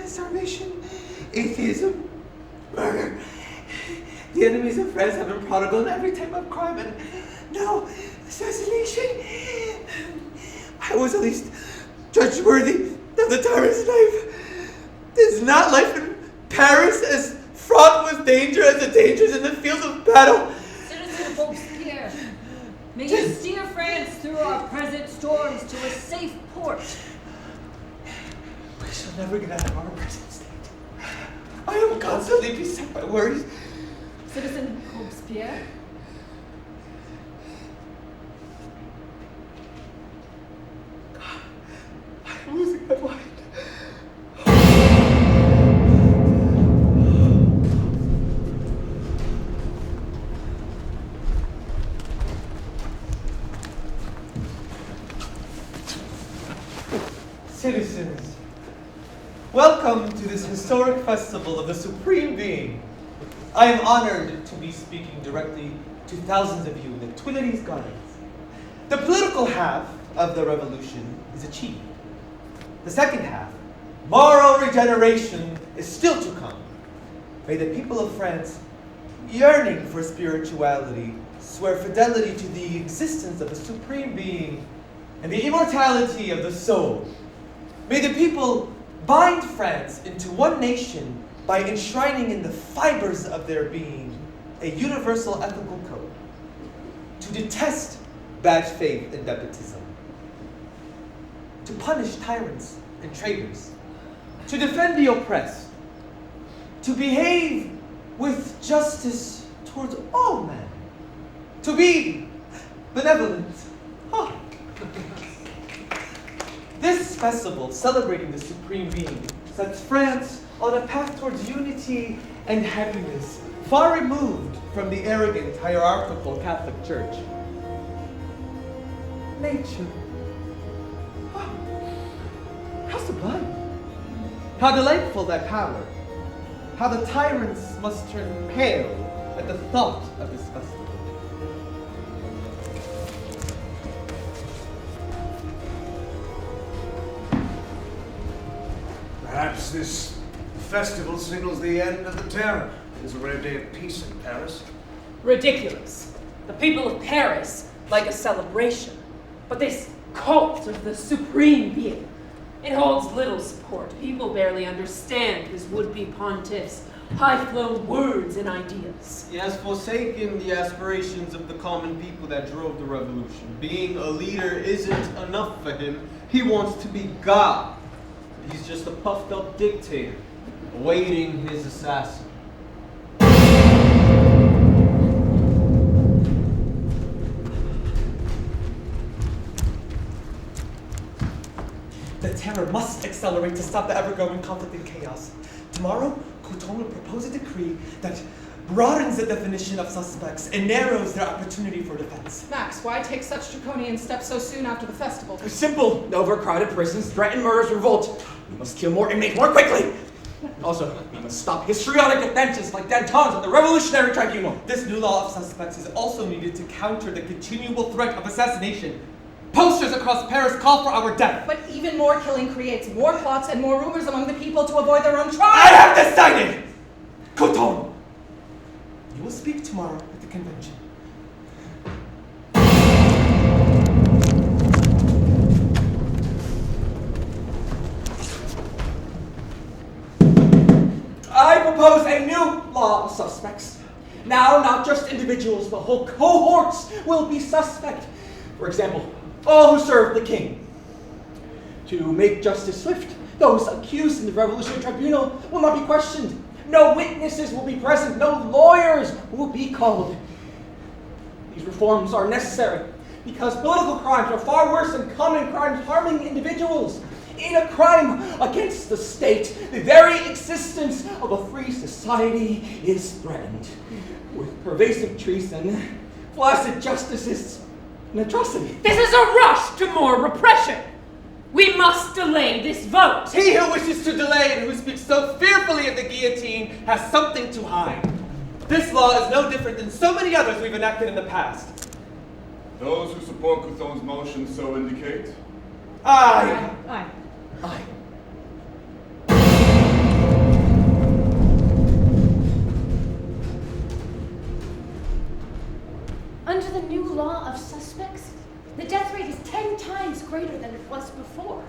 H: starvation, atheism, murder. The enemies of France have been prodigal in every type of crime, and now assassination. I was at least judged worthy of the tyrant's knife. Is not life in Paris as fraught with danger as the dangers in the fields of battle?
K: Citizen Robespierre, may you steer France through our present storms to a safe port.
H: We shall never get out of our present state. I am constantly beset by worries.
M: Citizen Robespierre.
E: I'm losing my mind. Citizens, welcome to this historic festival of the Supreme Being. I am honored to be speaking directly to thousands of you in the Tuileries Gardens. The political half of the revolution is achieved. The second half, moral regeneration, is still to come. May the people of France, yearning for spirituality, swear fidelity to the existence of the Supreme Being and the immortality of the soul. May the people bind France into one nation by enshrining in the fibers of their being a universal ethical code. To detest bad faith and nepotism. To punish tyrants and traitors. To defend the oppressed. To behave with justice towards all men. To be benevolent. Huh. This festival, celebrating the Supreme Being, sets France on a path towards unity and happiness, far removed from the arrogant, hierarchical Catholic Church. Nature. How sublime. How delightful that power. How the tyrants must turn pale at the thought of this festival.
O: Perhaps this festival signals the end of the terror. It is a rare day of peace in Paris.
L: Ridiculous. The people of Paris like a celebration. But this cult of the Supreme Being, it holds little support. People barely understand his would-be pontiff's high-flown words and ideas.
C: He has forsaken the aspirations of the common people that drove the revolution. Being a leader isn't enough for him. He wants to be God. He's just a puffed-up dictator, awaiting his assassin.
E: The terror must accelerate to stop the ever-growing conflict and chaos. Tomorrow, Couthon will propose a decree that broadens the definition of suspects and narrows their opportunity for defense.
M: Max, why take such draconian steps so soon after the festival?
H: Simple. Overcrowded prisons threaten murders, revolt. We must kill more inmates more quickly. Also, we must stop histrionic offenses like Danton's and the Revolutionary Tribunal.
E: This new law of suspects is also needed to counter the continual threat of assassination. Posters across Paris call for our death.
M: But even more killing creates more plots and more rumors among the people to avoid their own trial.
E: I have decided! Couthon, you will speak tomorrow at the convention.
H: I propose a new law of suspects. Now, not just individuals, but whole cohorts will be suspect. For example, all who serve the king. To make justice swift, those accused in the Revolutionary Tribunal will not be questioned. No witnesses will be present. No lawyers will be called. These reforms are necessary because political crimes are far worse than common crimes harming individuals. In a crime against the state, the very existence of a free society is threatened. With pervasive treason, flaccid justice is an atrocity.
L: This is a rush to more repression. We must delay this vote.
E: He who wishes to delay and who speaks so fearfully of the guillotine has something to hide. This law is no different than so many others we've enacted in the past.
I: Those who support Couthon's motion so indicate.
E: Aye.
M: Aye.
E: Aye.
A: Under the new law of suspects, the death rate is 10 times greater than it was before.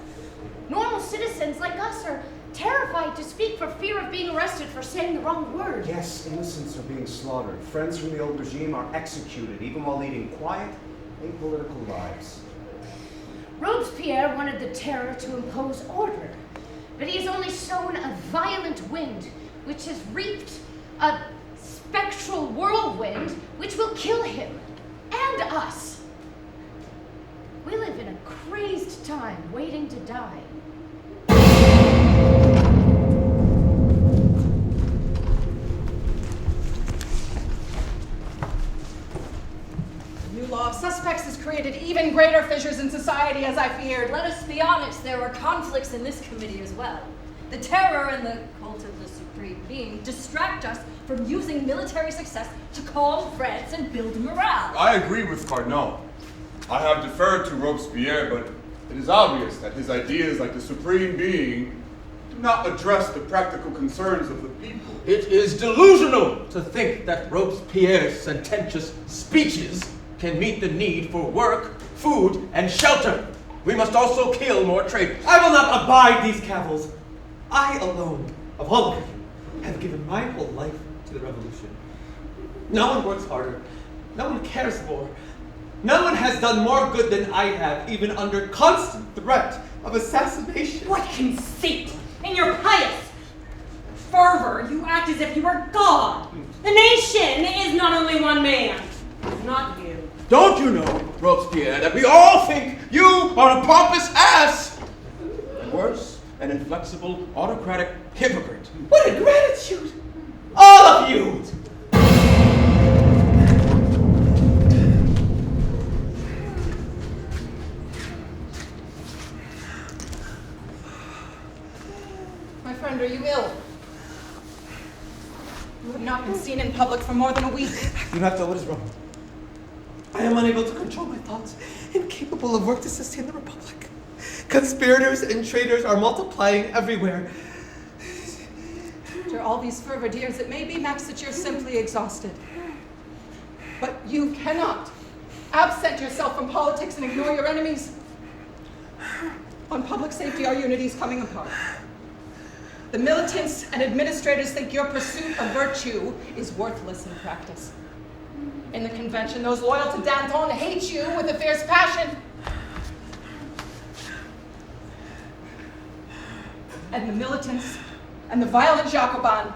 A: Normal citizens like us are terrified to speak for fear of being arrested for saying the wrong word.
B: Yes, innocents are being slaughtered. Friends from the old regime are executed, even while leading quiet, apolitical lives.
A: Robespierre wanted the terror to impose order, but he has only sown a violent wind, which has reaped a spectral whirlwind which will kill him and us. We live in a crazed time, waiting to die.
M: The new law of suspects has created even greater fissures in society, as I feared.
K: Let us be honest, there were conflicts in this committee as well. The terror and the cult of the Supreme Being distract us from using military success to calm France and build morale.
I: I agree with Carnot. I have deferred to Robespierre, but it is obvious that his ideas, like the Supreme Being, do not address the practical concerns of the people.
H: It is delusional to think that Robespierre's sententious speeches can meet the need for work, food, and shelter. We must also kill more traitors.
E: I will not abide these cavils. I alone, of all of you, have given my whole life to the revolution. No one works harder. No one cares more. No one has done more good than I have, even under constant threat of assassination.
D: What conceit! In your pious fervor, you act as if you were God. The nation is not only one man. It's not you.
H: Don't you know, Robespierre, that we all think you are a pompous ass? Worse, an inflexible, autocratic hypocrite.
E: What ingratitude! All of you!
M: My friend, are you ill? You have not been seen in public for more than a week.
E: Do not know what is wrong. I am unable to control my thoughts, incapable of work to sustain the Republic. Conspirators and traitors are multiplying everywhere.
M: After all these fervid years, it may be, Max, that you're simply exhausted. But you cannot absent yourself from politics and ignore your enemies. On public safety, our unity is coming apart. The militants and administrators think your pursuit of virtue is worthless in practice. In the convention, those loyal to Danton hate you with a fierce passion. And the militants and the violent Jacobins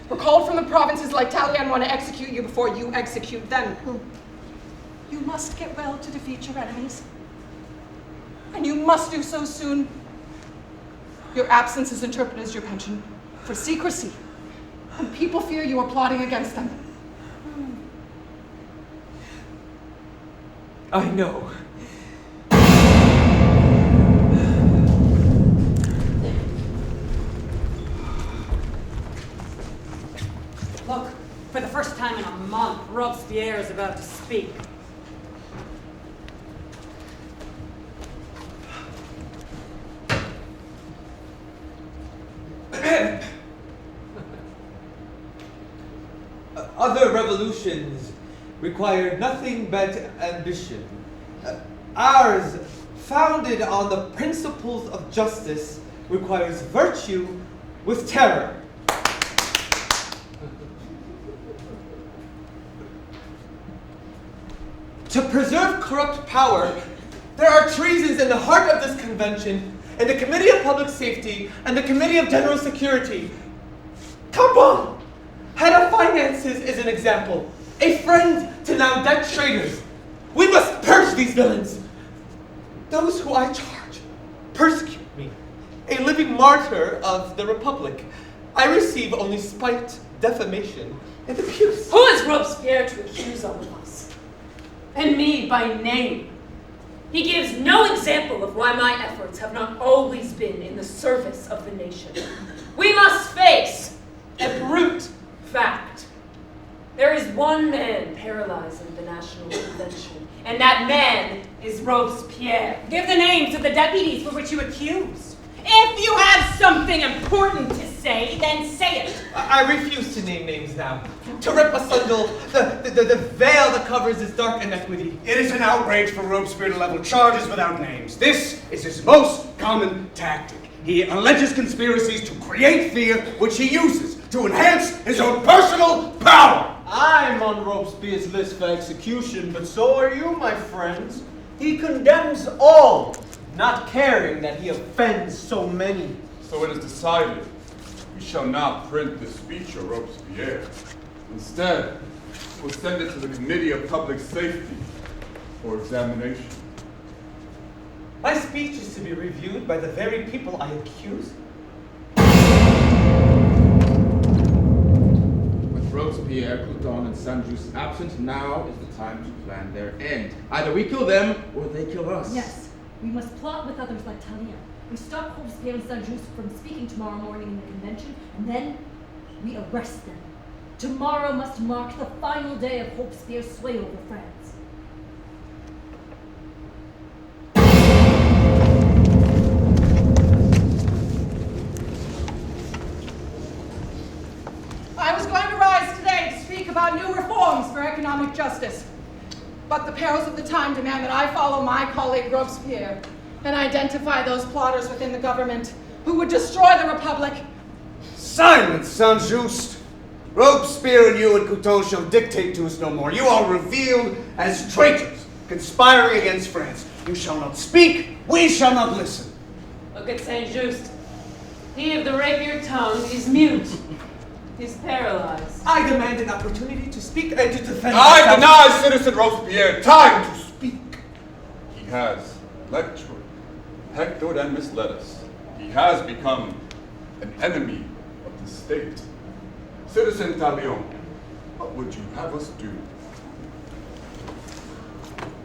M: were called from the provinces like Tallien want to execute you before you execute them. You must get well to defeat your enemies. And you must do so soon. Your absence is interpreted as your penchant for secrecy. And people fear you are plotting against them.
E: I know.
D: Look, for the first time in a month, Robespierre is about to speak.
E: Other revolutions require nothing but ambition. Ours, founded on the principles of justice, requires virtue with terror. To preserve corrupt power, there are treasons in the heart of this convention, in the Committee of Public Safety and the Committee of General Security. Cambon, head of finances, is an example. A friend to now dead traitors. We must purge these villains. Those who I charge persecute me, a living martyr of the Republic. I receive only spite, defamation, and abuse.
L: Who is Robespierre to accuse all of us? And me by name. He gives no example of why my efforts have not always been in the service of the nation. We must face a brute fact. There is one man paralyzing the National Convention, and that man is Robespierre.
D: Give the names of the deputies for which you accuse. If you have something important to say, then say it.
E: I refuse to name names now. To rip asunder the veil that covers this dark iniquity.
B: It is an outrage for Robespierre to level charges without names. This is his most common tactic. He alleges conspiracies to create fear, which he uses to enhance his own personal power.
C: I'm on Robespierre's list for execution, but so are you, my friends. He condemns all, not caring that he offends so many.
I: So it is decided. We shall not print the speech of Robespierre. Instead, we'll send it to the Committee of Public Safety for examination.
E: My speech is to be reviewed by the very people I accuse?
N: With Robespierre, Couthon, and Saint-Just absent, now is the time to plan their end. Either we kill them, or they kill us.
K: Yes, we must plot with others like Talleyrand. We stop Robespierre and Saint-Just from speaking tomorrow morning in the convention, and then we arrest them. Tomorrow must mark the final day of Robespierre's sway over France.
M: I was going to rise today to speak about new reforms for economic justice. But the perils of the time demand that I follow my colleague Robespierre and identify those plotters within the government who would destroy the Republic.
B: Silence, Saint-Just! Robespierre and you and Couthon shall dictate to us no more. You are revealed as traitors, conspiring against France. You shall not speak, we shall not listen.
L: Look at Saint-Just. He of the rapier tongue is mute. He's paralyzed.
E: I demand an opportunity to speak and to defend
I: I deny Citizen Robespierre time to speak. He has lectured, hectored, and misled us. He has become an enemy of the state. Citizen Talleyrand, what would you have us do?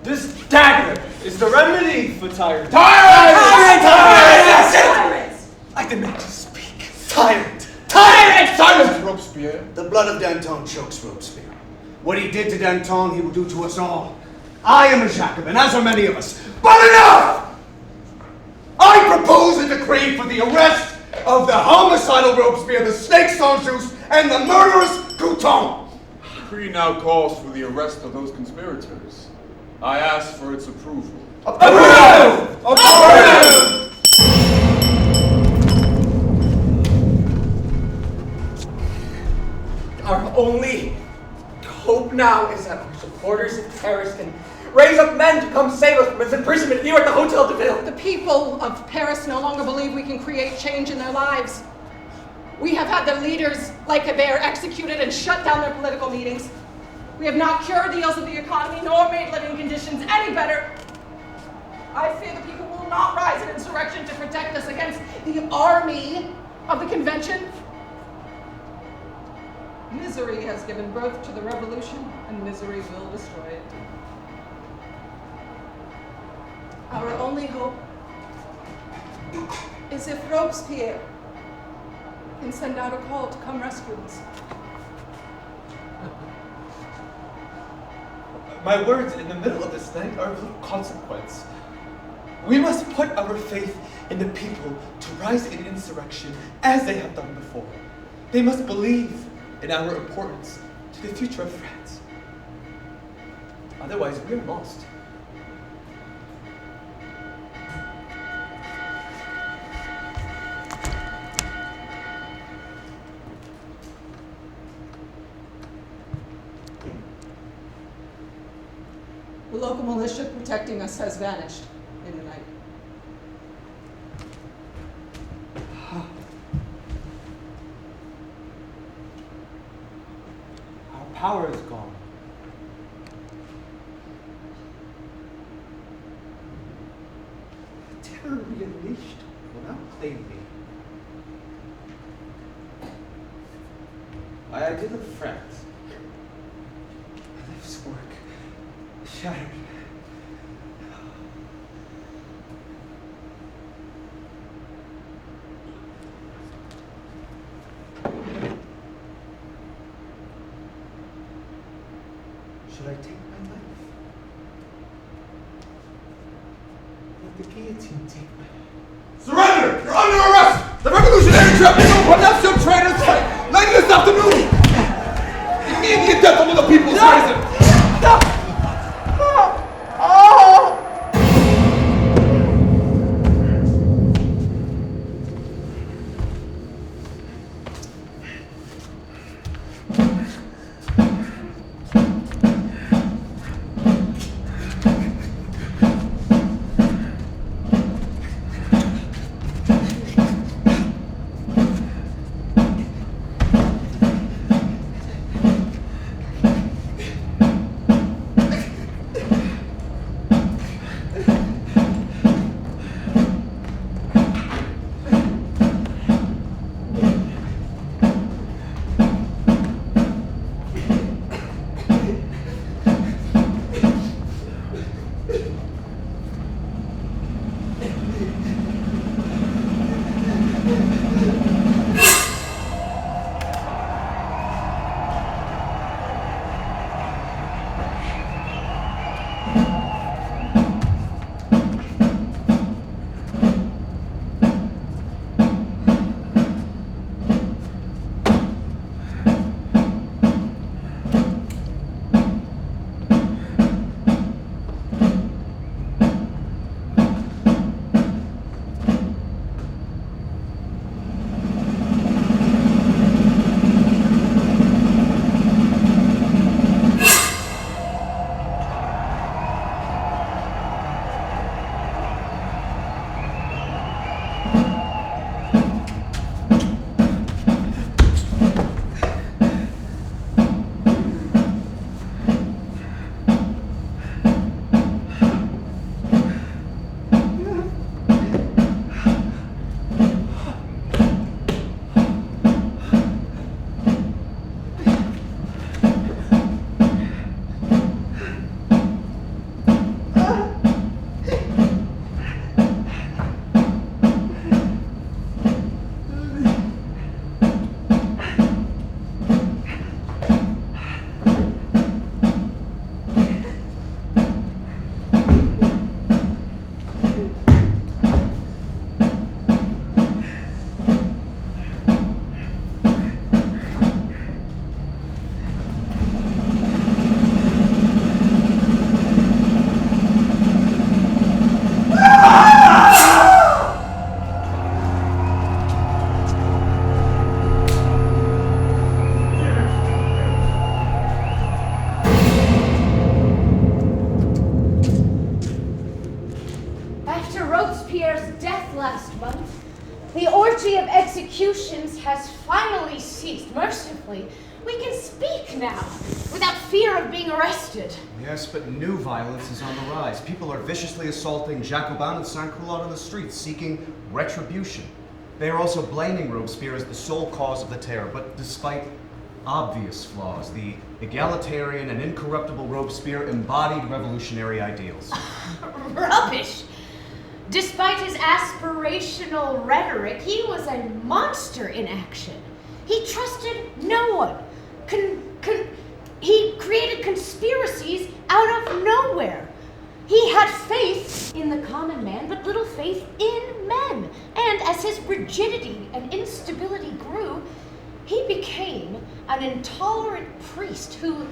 E: This dagger is the remedy for tyrants.
B: Tyrants!
E: I demand to speak. Tyrant!
B: Tyrant!
I: Silence, Robespierre!
B: The blood of Danton chokes Robespierre. What he did to Danton, he will do to us all. I am a Jacobin, as are many of us. But enough! I propose a decree for the arrest of the homicidal Robespierre, the snake Saint-Just, and the murderous Couthon.
I: The decree now calls for the arrest of those conspirators. I ask for its approval.
B: Approved!
I: Approved!
H: Our only hope now is that our supporters in Paris can raise up men to come save us from his imprisonment here at the Hotel de Ville.
M: The people of Paris no longer believe we can create change in their lives. We have had their leaders, like Hébert, executed and shut down their political meetings. We have not cured the ills of the economy nor made living conditions any better. I fear the people will not rise in insurrection to protect us against the army of the convention. Misery has given birth to the revolution, and misery will destroy it. Our only hope is if Robespierre can send out a call to come rescue us.
E: My words in the middle of this night are of little consequence. We must put our faith in the people to rise in insurrection as they have done before. They must believe in our importance to the future of France. Otherwise, we are lost.
M: The local militia protecting us has vanished in the night.
E: Our power is gone. The terror we unleashed will now claim me. My ideal of France, my life's work, shattered. Should I take my life? Let the guillotine take my life.
I: Surrender! You're under arrest! The revolutionary tribunal pronounced your traitors late this afternoon! Immediate death under the people's prison!
A: executions has finally ceased mercifully, we can speak now without fear of being arrested.
B: Yes, but new violence is on the rise. People are viciously assaulting Jacobin and Saint-Culotte on the streets, seeking retribution. They are also blaming Robespierre as the sole cause of the terror, but despite obvious flaws, the egalitarian and incorruptible Robespierre embodied revolutionary ideals.
A: Rubbish! Despite his aspirational rhetoric, he was a monster in action. He trusted no one. He created conspiracies out of nowhere. He had faith in the common man, but little faith in men. And as his rigidity and instability grew, he became an intolerant priest who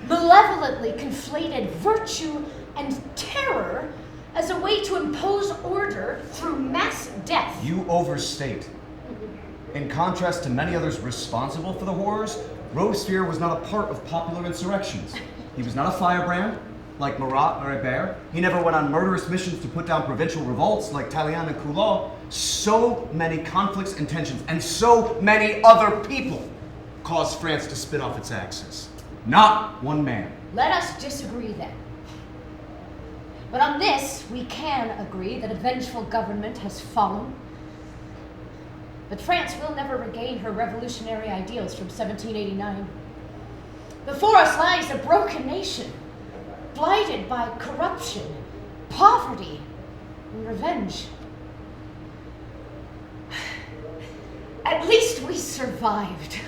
A: malevolently conflated virtue and terror as a way to impose order through mass death.
B: You overstate. In contrast to many others responsible for the horrors, Robespierre was not a part of popular insurrections. He was not a firebrand, like Marat or Hébert. He never went on murderous missions to put down provincial revolts like Tallien and Culotte. So many conflicts and tensions, and so many other people caused France to spin off its axis. Not one man.
A: Let us disagree then. But on this, we can agree that a vengeful government has fallen. But France will never regain her revolutionary ideals from 1789. Before us lies a broken nation, blighted by corruption, poverty, and revenge. At least we survived,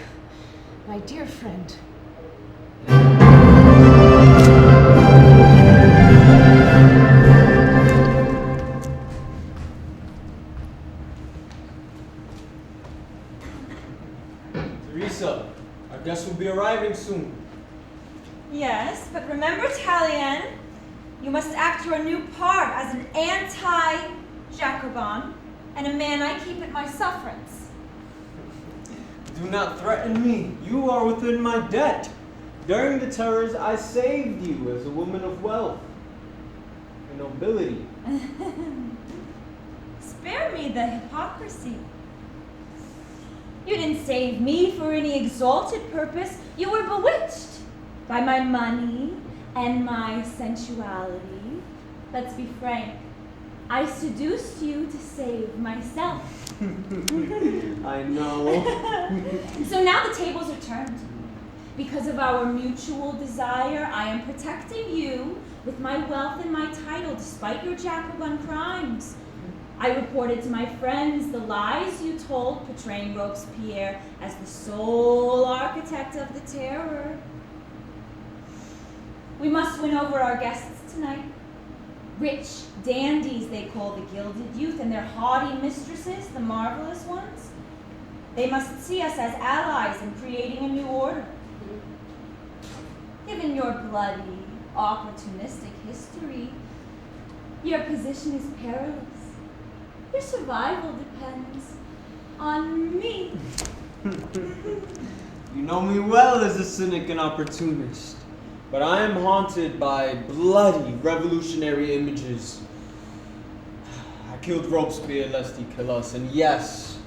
A: my dear friend.
C: Teresa, our guest will be arriving soon.
F: Yes, but remember, Tallien, you must act your new part as an anti-Jacobin and a man I keep at my sufferance.
C: Do not threaten me. You are within my debt. During the terrors, I saved you as a woman of wealth and nobility.
F: Spare me the hypocrisy. You didn't save me for any exalted purpose. You were bewitched by my money and my sensuality. Let's be frank. I seduced you to save myself.
C: I know.
F: So now the tables are turned. Because of our mutual desire, I am protecting you with my wealth and my title, despite your Jacobin crimes. I reported to my friends the lies you told, portraying Robespierre as the sole architect of the terror. We must win over our guests tonight. Rich dandies, they call the gilded youth, and their haughty mistresses, the marvelous ones. They must see us as allies in creating a new order. Given your bloody, opportunistic history, your position is perilous. Your survival depends on me.
C: You know me well as a cynic and opportunist, but I am haunted by bloody revolutionary images. I killed Robespierre lest he kill us, and yes,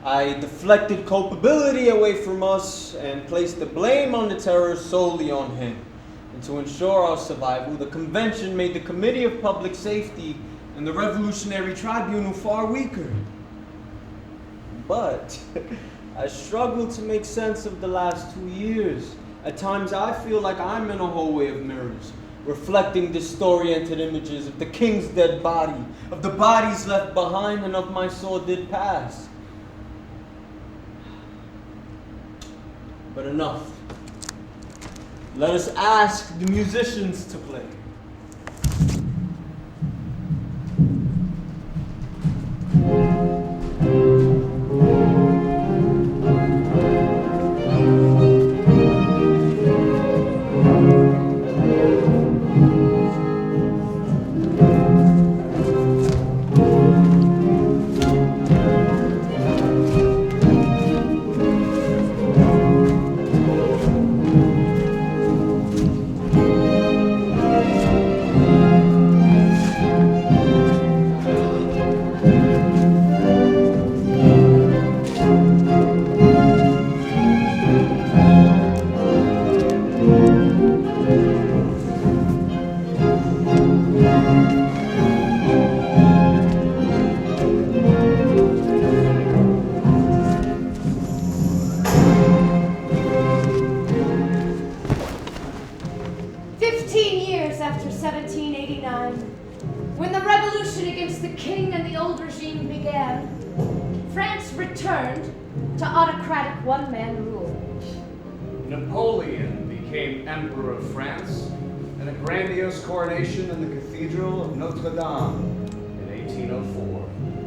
C: I deflected culpability away from us and placed the blame on the terror solely on him. And to ensure our survival, the convention made the Committee of Public Safety and the Revolutionary Tribunal far weaker. But I struggle to make sense of the last 2 years. At times I feel like I'm in a hallway of mirrors, reflecting disoriented images of the king's dead body, of the bodies left behind, and of my sordid past. But enough. Let us ask the musicians to play.
A: 15 years after 1789, when the revolution against the king and the old regime began, France returned to autocratic one-man rule.
B: Napoleon became Emperor of France, and a grandiose coronation in the Cathedral of Notre Dame in 1804.